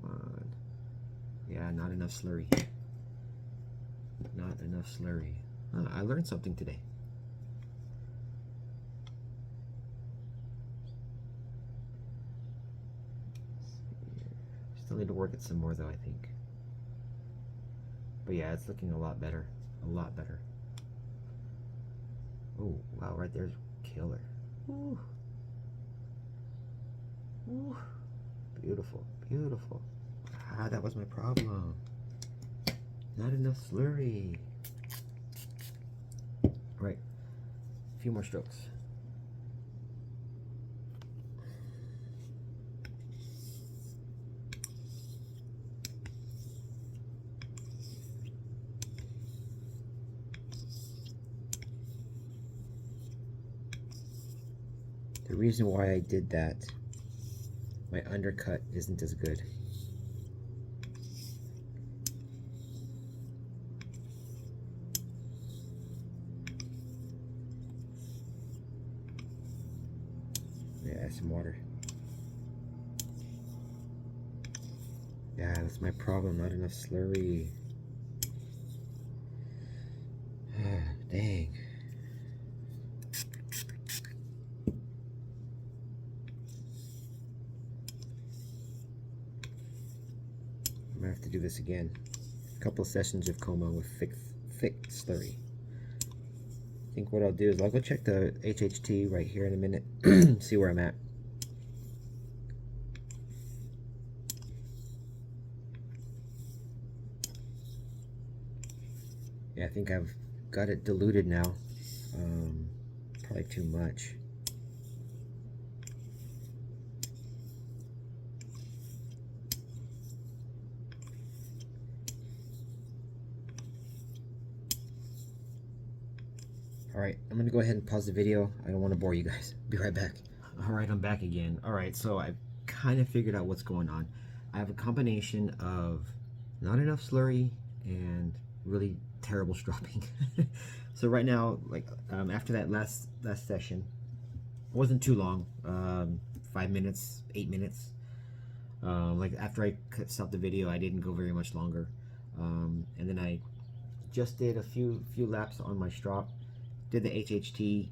S1: on. Yeah, not enough slurry. Not enough slurry. I learned something today. Still need to work it some more though, I think. But yeah, it's looking a lot better. A lot better. Oh, wow, right there's killer. Ooh. Ooh. Beautiful, beautiful. Ah, that was my problem. Not enough slurry. Right. A few more strokes. The reason why I did that, my undercut isn't as good. Yeah, some water. Yeah, that's my problem, not enough slurry. Dang. I'm gonna have to do this again. A couple of sessions of coma with thick slurry. I think what I'll do is I'll go check the HHT right here in a minute, see where I'm at. Yeah, I think I've got it diluted now. Probably too much. All right, I'm gonna go ahead and pause the video. I don't want to bore you guys. Be right back. All right, I'm back again. All right, so I've kind of figured out what's going on. I have a combination of not enough slurry and really terrible stropping. So right now, like after that last session, it wasn't too long, 5 minutes, 8 minutes. Like after I stopped the video, I didn't go very much longer, and then I just did a few laps on my strop. Did the HHT,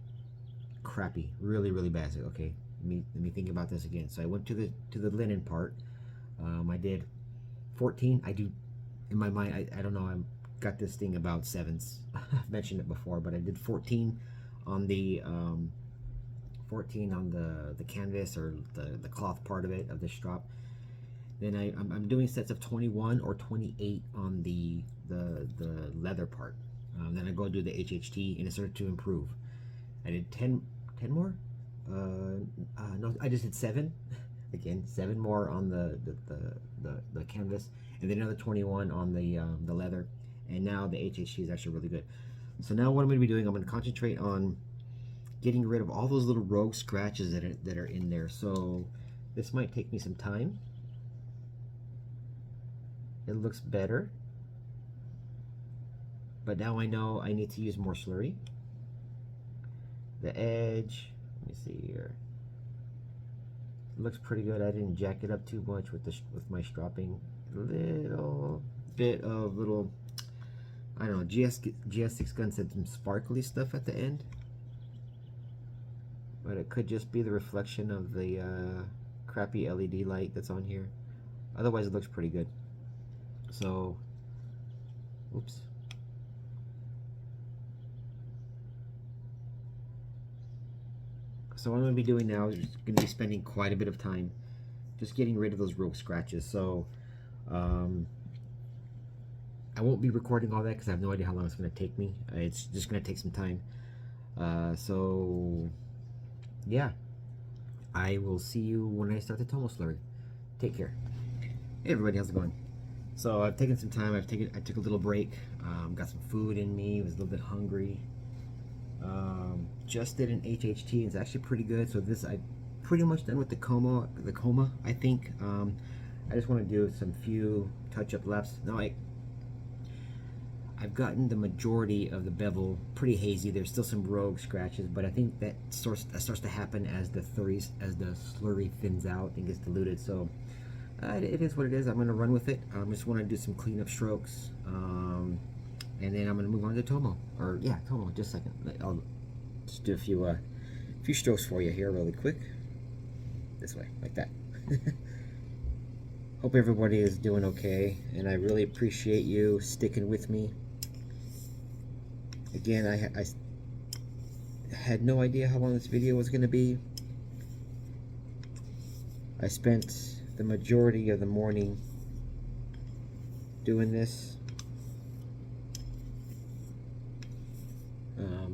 S1: crappy, really basic. Okay, let me think about this again. So I went to the linen part. I did 14. I do, in my mind, I don't know, I got this thing about sevens. I've mentioned it before, but I did 14 on the 14 on the canvas, or the cloth part of it, of the strop. Then I'm doing sets of 21 or 28 on the leather part. Then I go do the HHT, and it started to improve. I did 10 more. No, I just did 7. Again, 7 more on the canvas, and then another 21 on the leather. And now the HHT is actually really good. So now what I'm going to be doing, I'm going to concentrate on getting rid of all those little rogue scratches that are in there. So this might take me some time. It looks better, but now I know I need to use more slurry. The edge, let me see here. It looks pretty good. I didn't jack it up too much with my stropping. Little bit of I don't know, GS6 gun said some sparkly stuff at the end, but it could just be the reflection of the crappy LED light that's on here. Otherwise, it looks pretty good. So, oops. So what I'm going to be doing now is going to be spending quite a bit of time just getting rid of those rogue scratches. So, I won't be recording all that because I have no idea how long it's going to take me. It's just going to take some time. So, yeah. I will see you when I start the Tomo slurry. Take care. Hey everybody, how's it going? So I've taken some time. I took a little break. Got some food in me. Was a little bit hungry. Just did an HHT. It's actually pretty good. So this, I pretty much done with the coma. I think. I just want to do some few touch-up laps. Now I've gotten the majority of the bevel pretty hazy. There's still some rogue scratches, but I think that starts to happen as the slurry thins out and gets diluted. So. It is what it is. I'm going to run with it. I just want to do some cleanup strokes, and then I'm going to move on to Tomo. Or yeah, Tomo. Just a second. I'll just do a few strokes for you here, really quick. This way, like that. Hope everybody is doing okay, and I really appreciate you sticking with me. Again, I had no idea how long this video was going to be. I spent the majority of the morning doing this.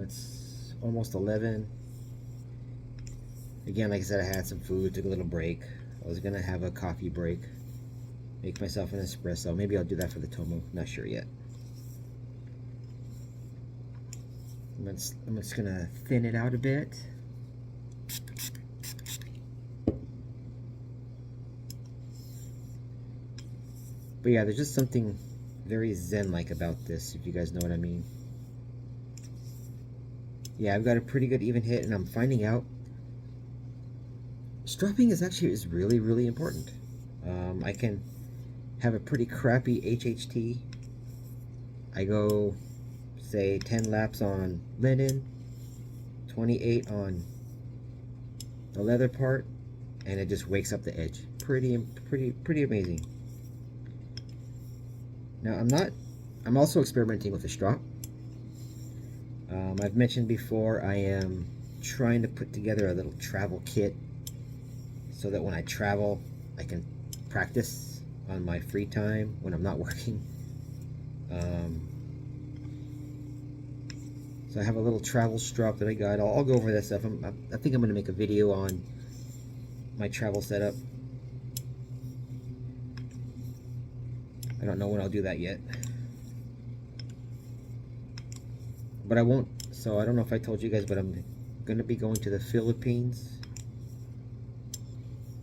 S1: It's almost 11. Again, like I said, I had some food, took a little break. I was gonna have a coffee break, make myself an espresso. Maybe I'll do that for the Tomo, not sure yet. I'm just gonna thin it out a bit. But yeah, there's just something very zen-like about this, if you guys know what I mean. Yeah, I've got a pretty good even hit, and I'm finding out stropping is really important. I can have a pretty crappy HHT. I go, say, 10 laps on linen, 28 on the leather part, and it just wakes up the edge. Pretty amazing. Now I'm also experimenting with the strop. I've mentioned before, I am trying to put together a little travel kit so that when I travel, I can practice on my free time when I'm not working. So I have a little travel strap that I got. I'll go over that stuff. I think I'm going to make a video on my travel setup. I don't know when I'll do that yet. But I won't So I don't know if I told you guys, but I'm gonna be going to the Philippines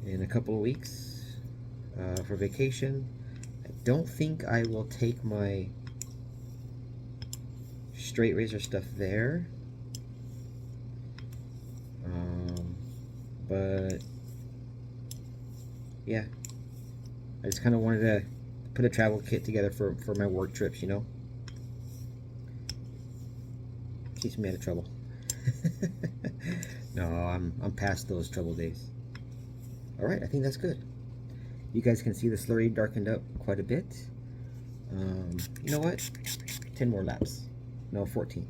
S1: in a couple of weeks for vacation. I don't think I will take my straight razor stuff there, but yeah, I just kind of wanted to put a travel kit together for my work trips, you know. Keeps me out of trouble. No, I'm past those trouble days. All right, I think that's good. You guys can see the slurry darkened up quite a bit. You know what? 10 more laps. No, 14.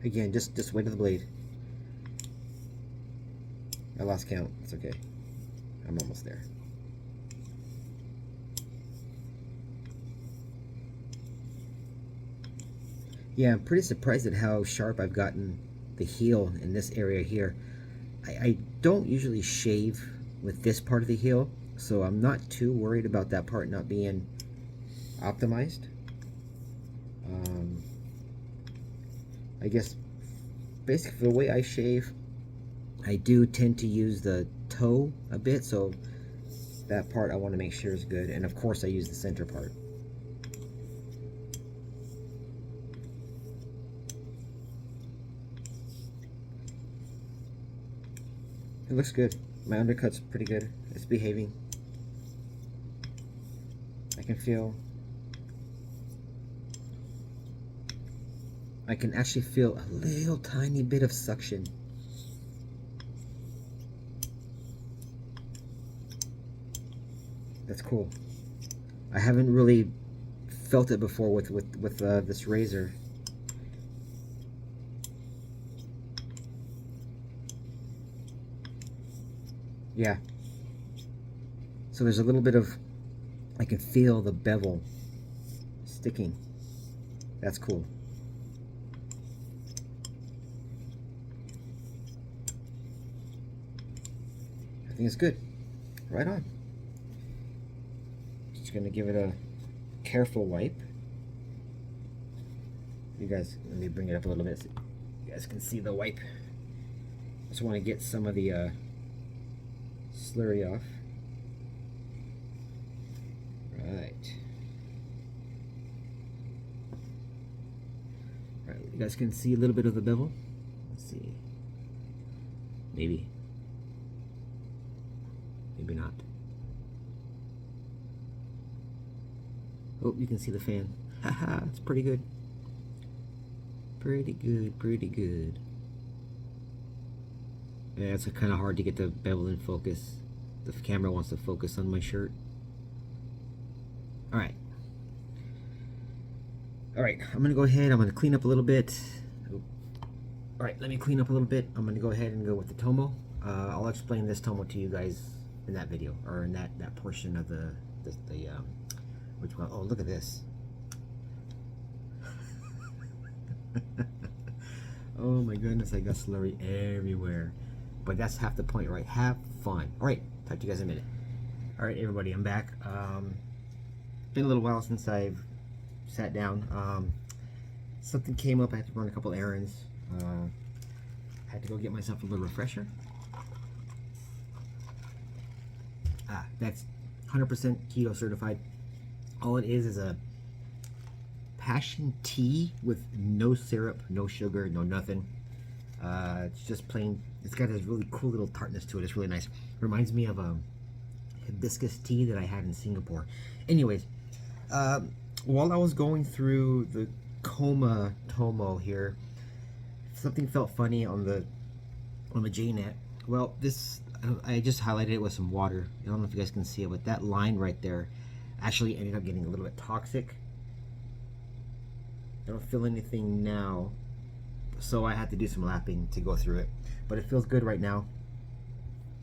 S1: Again, just wait to the blade. I lost count. It's okay. I'm almost there. Yeah, I'm pretty surprised at how sharp I've gotten the heel in this area here. I don't usually shave with this part of the heel, so I'm not too worried about that part not being optimized. I guess basically the way I shave, I do tend to use the toe a bit, so that part I want to make sure is good, and of course I use the center part. It looks good. My undercut's pretty good. It's behaving. I can actually feel a little tiny bit of suction. That's cool. I haven't really felt it before with this razor. Yeah. So there's a little bit of, I can feel the bevel sticking. That's cool. I think it's good. Right on. Just gonna give it a careful wipe. You guys, let me bring it up a little bit so you guys can see the wipe. Just want to get some of the slurry off. Right. Right, you guys can see a little bit of the bevel. Let's see. Maybe. Maybe not. Oh, you can see the fan. Haha, it's pretty good. Pretty good, pretty good. Yeah, it's kind of hard to get the bevel in focus. The camera wants to focus on my shirt. Alright. Alright, I'm gonna go ahead, I'm gonna clean up a little bit. Alright, let me clean up a little bit. I'm gonna go ahead and go with the Tomo. I'll explain this Tomo to you guys in that video, or in that portion of the which one? Oh, look at this. Oh my goodness, I got slurry everywhere. But that's half the point, right? Have fun. Alright, talk to you guys in a minute. Alright, everybody, I'm back. Been a little while since I've sat down. Something came up, I had to run a couple errands. I had to go get myself a little refresher. That's 100% keto certified. All it is a passion tea with no syrup, no sugar, no nothing. It's just plain. It's got this really cool little tartness to it. It's really nice. Reminds me of a hibiscus tea that I had in Singapore. Anyways, while I was going through the Coma Tomo here, something felt funny on the JNAT. Well, this I just highlighted it with some water. I don't know if you guys can see it, but that line right there actually ended up getting a little bit toxic. I don't feel anything now, so I had to do some lapping to go through it. But it feels good right now.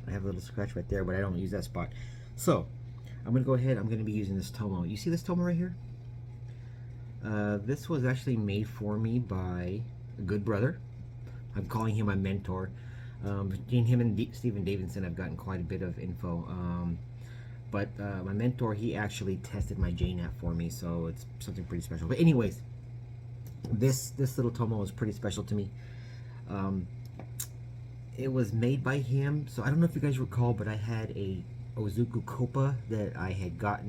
S1: I have a little scratch right there, but I don't use that spot. So I'm gonna go ahead. I'm gonna be using this Tomo. You see this Tomo right here? This was actually made for me by a good brother. I'm calling him my mentor. Between him and Stephen Davidson, I've gotten quite a bit of info. But my mentor, he actually tested my JNAT for me, so it's something pretty special. But anyways, this little Tomo was pretty special to me. It was made by him, so I don't know if you guys recall, but I had a Ozuku Kopa that I had got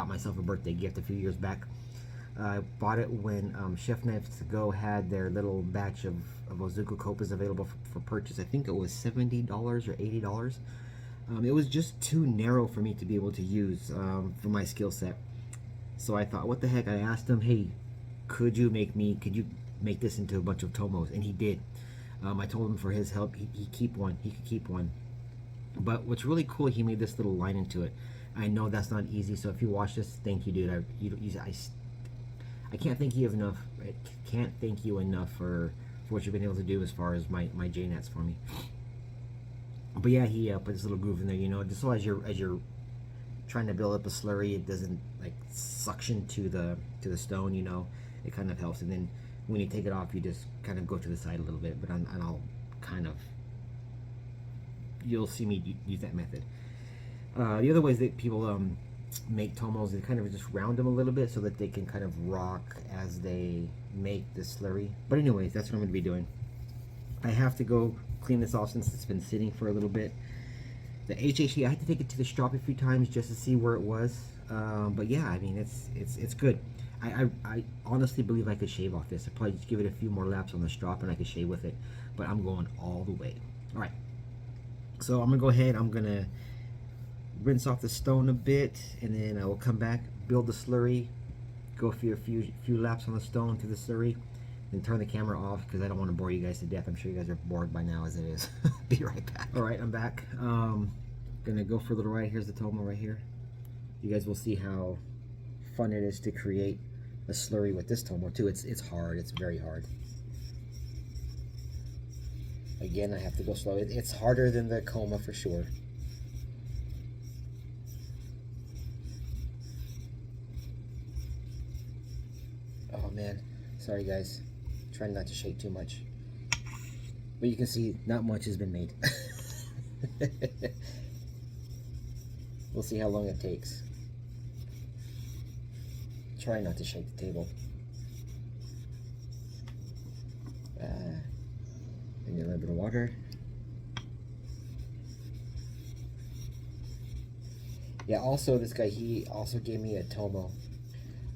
S1: myself a birthday gift a few years back. I bought it when Chef Knives To Go had their little batch of Ozuku Kopas available for purchase. I think it was $70 or $80. It was just too narrow for me to be able to use for my skill set. So I thought, what the heck? I asked him, hey, could you make this into a bunch of Tomos? And he did. I told him for his help, he could keep one. But what's really cool, he made this little line into it. I know that's not easy, so if you watch this, thank you, dude. I can't thank you enough. I can't thank you enough for what you've been able to do as far as my JNATs for me. But yeah, he put this little groove in there, you know, just so as you're trying to build up a slurry, it doesn't like suction to the stone, you know. It kind of helps, and then when you take it off, you just kind of go to the side a little bit. But I'll kind of, you'll see me use that method. The other ways that people make Tomos, they kind of just round them a little bit so that they can kind of rock as they make the slurry. But anyways, that's what I'm going to be doing. I have to go clean this off since it's been sitting for a little bit. The HHE, I had to take it to the shop a few times just to see where it was. But yeah, I mean, it's good. I honestly believe I could shave off this. I'd probably just give it a few more laps on the strop and I could shave with it. But I'm going all the way. All right. So I'm going to go ahead. I'm going to rinse off the stone a bit, and then I will come back, build the slurry, go for a few laps on the stone through the slurry, and turn the camera off because I don't want to bore you guys to death. I'm sure you guys are bored by now as it is. Be right back. All right, I'm back. Gonna go for a little ride. Here's the Tomo right here. You guys will see how fun it is to create a slurry with this Tomo too. It's hard. It's very hard. Again, I have to go slow. It's harder than the Koma for sure. Oh man, sorry guys. Trying not to shake too much. But you can see not much has been made. We'll see how long it takes. Try not to shake the table. And a little bit of water. Yeah, also this guy, he also gave me a Tomo.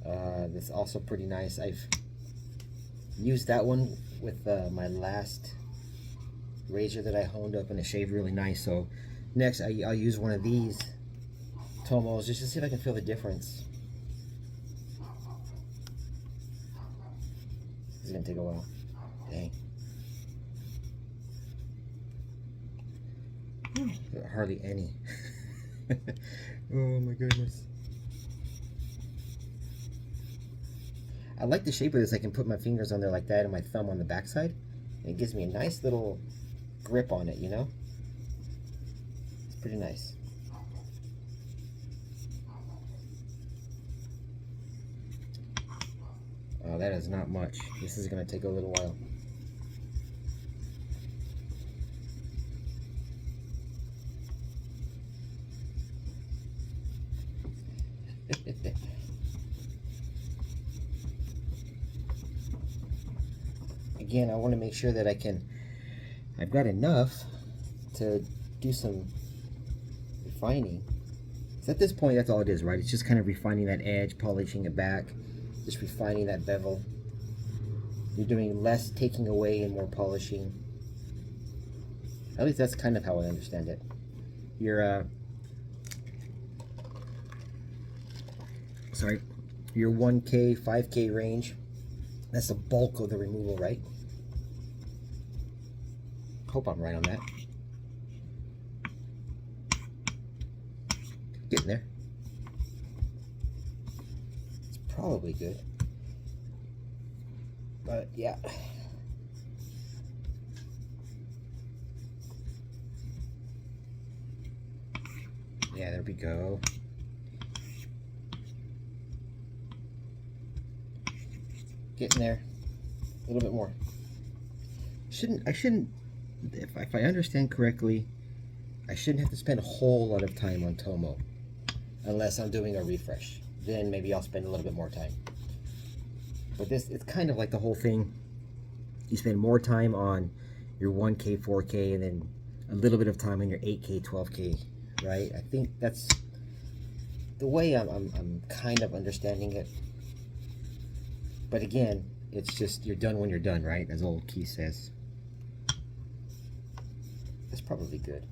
S1: That's also pretty nice. I've used that one with my last razor that I honed up and it shaved really nice. So next I'll use one of these Tomos just to see if I can feel the difference. It's gonna take a while. Dang. Hardly any. Oh my goodness. I like the shape of this. I can put my fingers on there like that and my thumb on the backside. And it gives me a nice little grip on it, you know? It's pretty nice. Oh, that is not much. This is going to take a little while. Again, I want to make sure that I've got enough to do some refining. So at this point, that's all it is, right? It's just kind of refining that edge, polishing it back, just refining that bevel. You're doing less taking away and more polishing. At least that's kind of how I understand it. Your your 1K, 5K range, that's the bulk of the removal, right? Hope I'm right on that. Getting there. It's probably good. But yeah. Yeah, there we go. Getting there. A little bit more. I shouldn't, if I understand correctly, I shouldn't have to spend a whole lot of time on Tomo. Unless I'm doing a refresh. Then maybe I'll spend a little bit more time. But this, it's kind of like the whole thing. You spend more time on your 1K, 4K, and then a little bit of time on your 8K, 12K, right? I think that's the way I'm kind of understanding it. But again, it's just you're done when you're done, right? As old Keith says. That's probably good.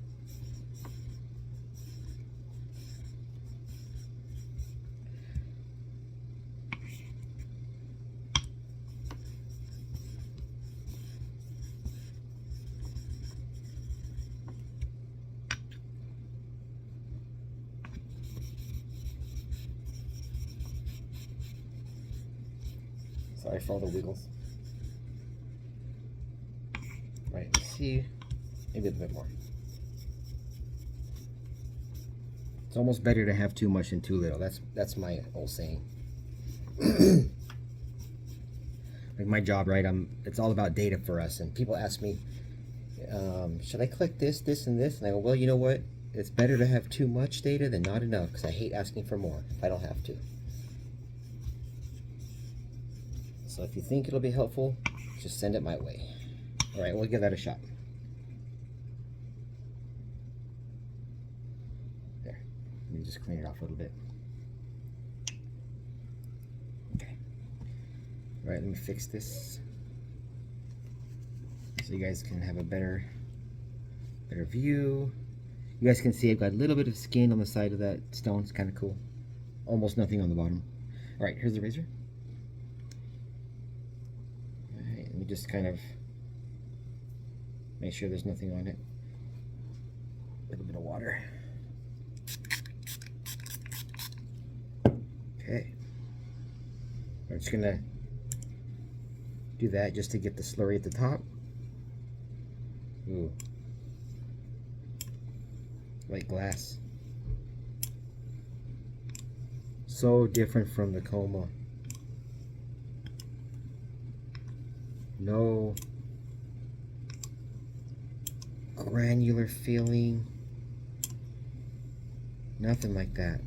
S1: Sorry for all the wiggles. Right, let's see. Maybe a bit more. It's almost better to have too much than too little. That's my old saying. Like my job, right? It's all about data for us, and people ask me, should I collect this, this, and this? And I go, well, you know what? It's better to have too much data than not enough, because I hate asking for more if I don't have to. So if you think it'll be helpful, just send it my way. All right, we'll give that a shot. There, let me just clean it off a little bit. Okay. All right, let me fix this so you guys can have a better view. You guys can see I've got a little bit of skin on the side of that stone. It's kind of cool. Almost nothing on the bottom. All right, here's the razor. Let me just kind of make sure there's nothing on it. A little bit of water. Okay. I'm just gonna do that just to get the slurry at the top. Ooh. Like glass. So different from the coma. No granular feeling, nothing like that.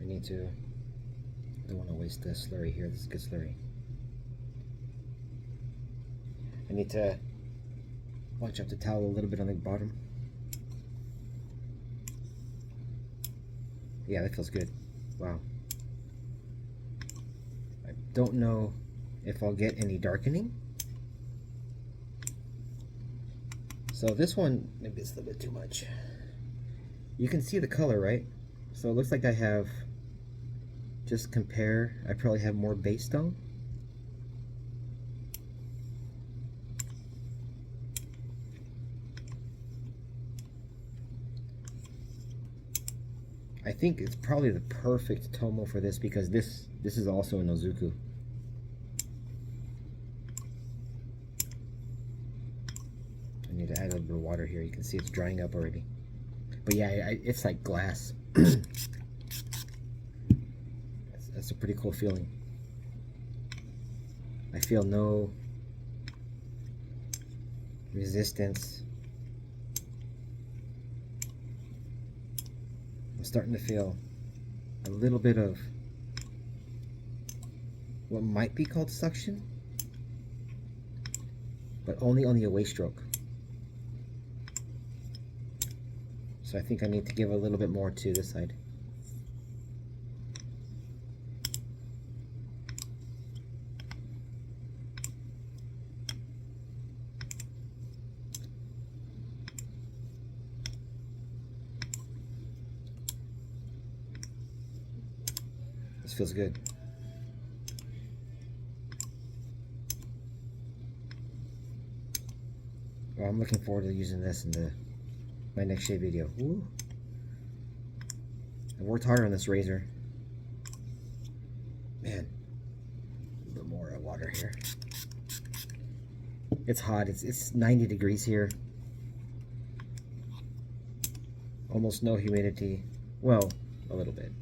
S1: I don't want to waste the slurry here. This is good slurry. I need to watch up the towel a little bit on the bottom. Yeah, that feels good. Wow. I don't know if I'll get any darkening. So this one, maybe it's a little bit too much. You can see the color, right? So it looks like I have, just compare, I probably have more base stone. I think it's probably the perfect Tomo for this because this is also an Ozuku. I need to add a little bit of water here. You can see it's drying up already. But yeah, it's like glass. That's a pretty cool feeling. I feel no resistance. I'm starting to feel a little bit of what might be called suction, but only on the away stroke. So I think I need to give a little bit more to this side. This feels good. Well, I'm looking forward to using this in my next shave video. Ooh. I worked hard on this razor. Man, a little bit more water here. It's hot. It's 90 degrees here. Almost no humidity. Well, a little bit.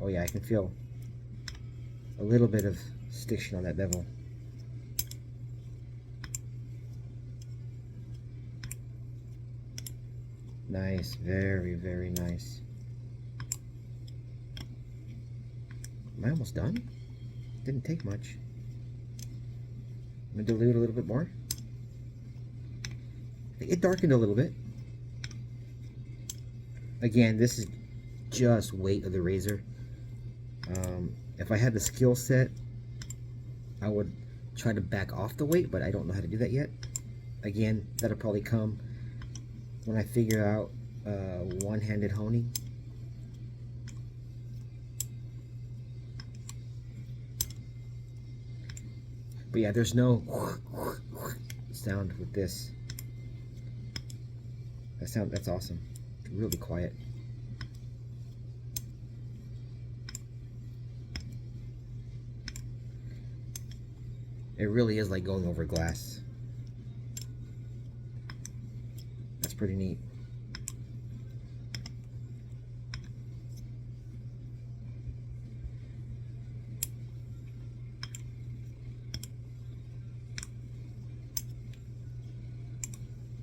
S1: Oh yeah, I can feel a little bit of stiction on that bevel. Nice, very, very nice. Am I almost done? Didn't take much. I'm gonna dilute a little bit more. It darkened a little bit. Again, this is just weight of the razor. If I had the skill set, I would try to back off the weight, but I don't know how to do that yet. Again, that'll probably come when I figure out one-handed honing. But yeah, there's no sound with this. That's awesome. Really quiet. It really is like going over glass. That's pretty neat.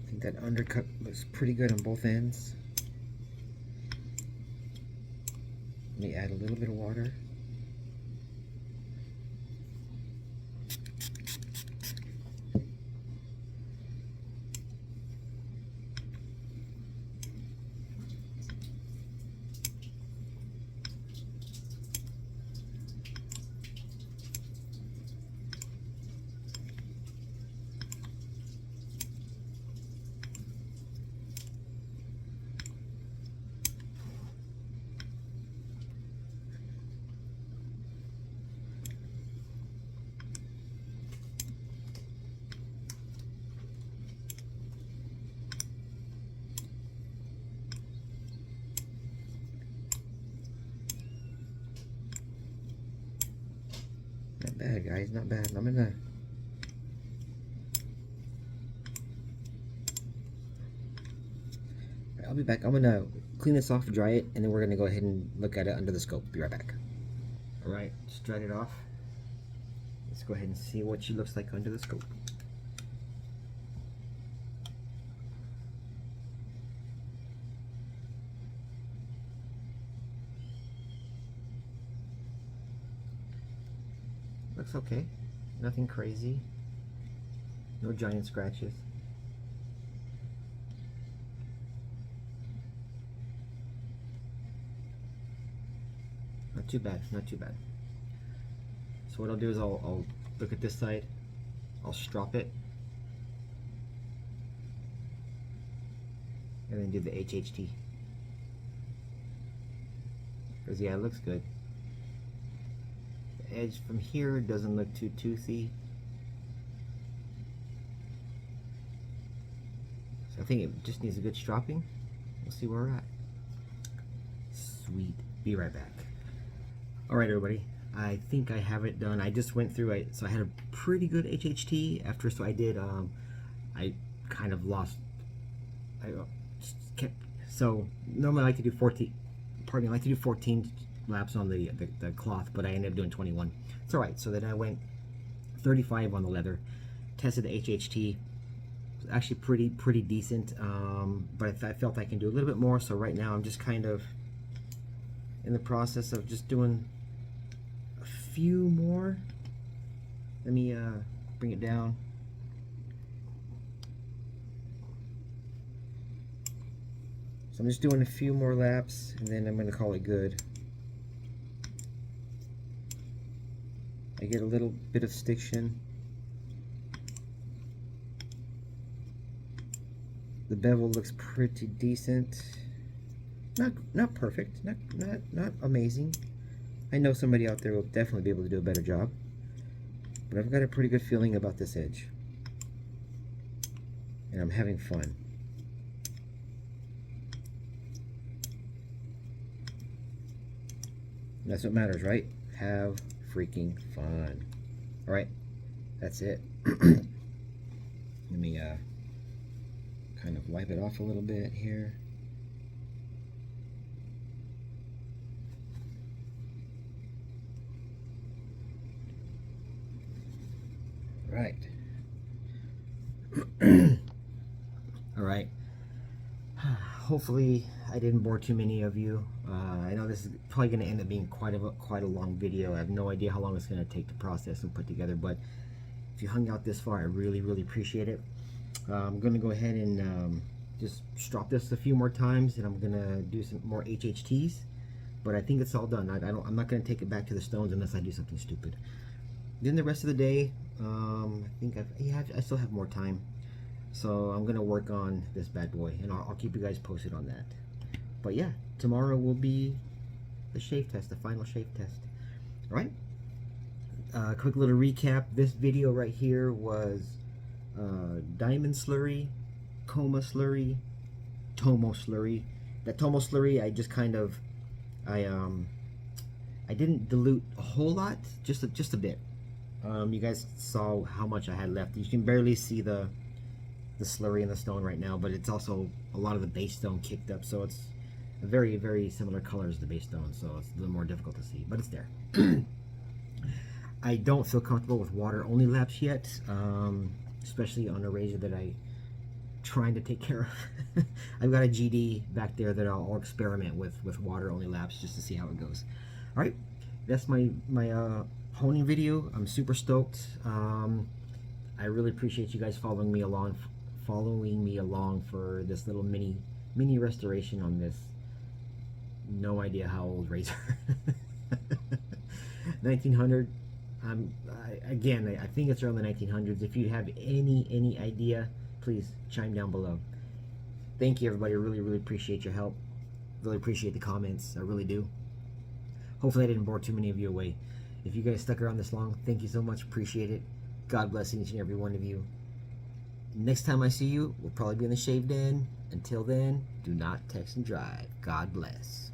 S1: I think that undercut looks pretty good on both ends. Let me add a little bit of water. Not bad, guys, not bad. I'll be back. I'm gonna clean this off, dry it, and then we're gonna go ahead and look at it under the scope. Be right back. All right, just dried it off. Let's go ahead and see what she looks like under the scope. Looks okay. Nothing crazy. No giant scratches. Not too bad, not too bad. So what I'll do is I'll look at this side, I'll strop it, and then do the HHT. Because yeah, it looks good. The edge from here doesn't look too toothy. So I think it just needs a good stropping. We'll see where we're at. Sweet. Be right back. Alright everybody, I think I have it done. I just went through it, so I had a pretty good HHT after, so I did, I kind of lost, so normally I like to do 14, pardon me, I like to do 14 laps on the cloth, but I ended up doing 21. It's alright, so then I went 35 on the leather, tested the HHT, it was actually pretty decent, but I felt I can do a little bit more, so right now I'm just kind of in the process of just doing a few more. Let me bring it down. So I'm just doing a few more laps and then I'm going to call it good. I get a little bit of stiction. The bevel looks pretty decent. Not perfect, not amazing. I know somebody out there will definitely be able to do a better job, but I've got a pretty good feeling about this edge, and I'm having fun. And that's what matters, right? Have freaking fun. All right, that's it. Let me kind of wipe it off a little bit here. right. All right. Hopefully I didn't bore too many of you. I know this is probably going to end up being quite a long video. I have no idea how long it's going to take to process and put together, but if you hung out this far, I really appreciate it. I'm going to go ahead and just strop this a few more times, and I'm going to do some more HHTs, but I think it's all done. I'm not going to take it back to the stones unless I do something stupid. Then the rest of the day, I still have more time. So I'm gonna work on this bad boy, and I'll keep you guys posted on that. But yeah, tomorrow will be the shave test, the final shave test. All right. Quick little recap. This video right here was diamond slurry, coma slurry, tomo slurry. That tomo slurry, I just kind of, I didn't dilute a whole lot, just a bit. You guys saw how much I had left. You can barely see the slurry in the stone right now, but it's also a lot of the base stone kicked up, so it's a very similar color as the base stone, so it's a little more difficult to see, but it's there. I don't feel comfortable with water only laps yet, especially on a razor that I'm trying to take care of. I've got a GD back there that I'll experiment with water only laps just to see how it goes. All right, that's my honing video. I'm super stoked. I really appreciate you guys following me along for this little mini restoration on this no idea how old razor. 1900. Again, I think it's around the 1900s. If you have any idea, please chime down below. Thank you, everybody. I really appreciate your help. Really appreciate the comments. I really do. Hopefully I didn't bore too many of you away. If you guys stuck around this long, thank you so much. Appreciate it. God bless each and every one of you. Next time I see you, we'll probably be in the shave den. Until then, do not text and drive. God bless.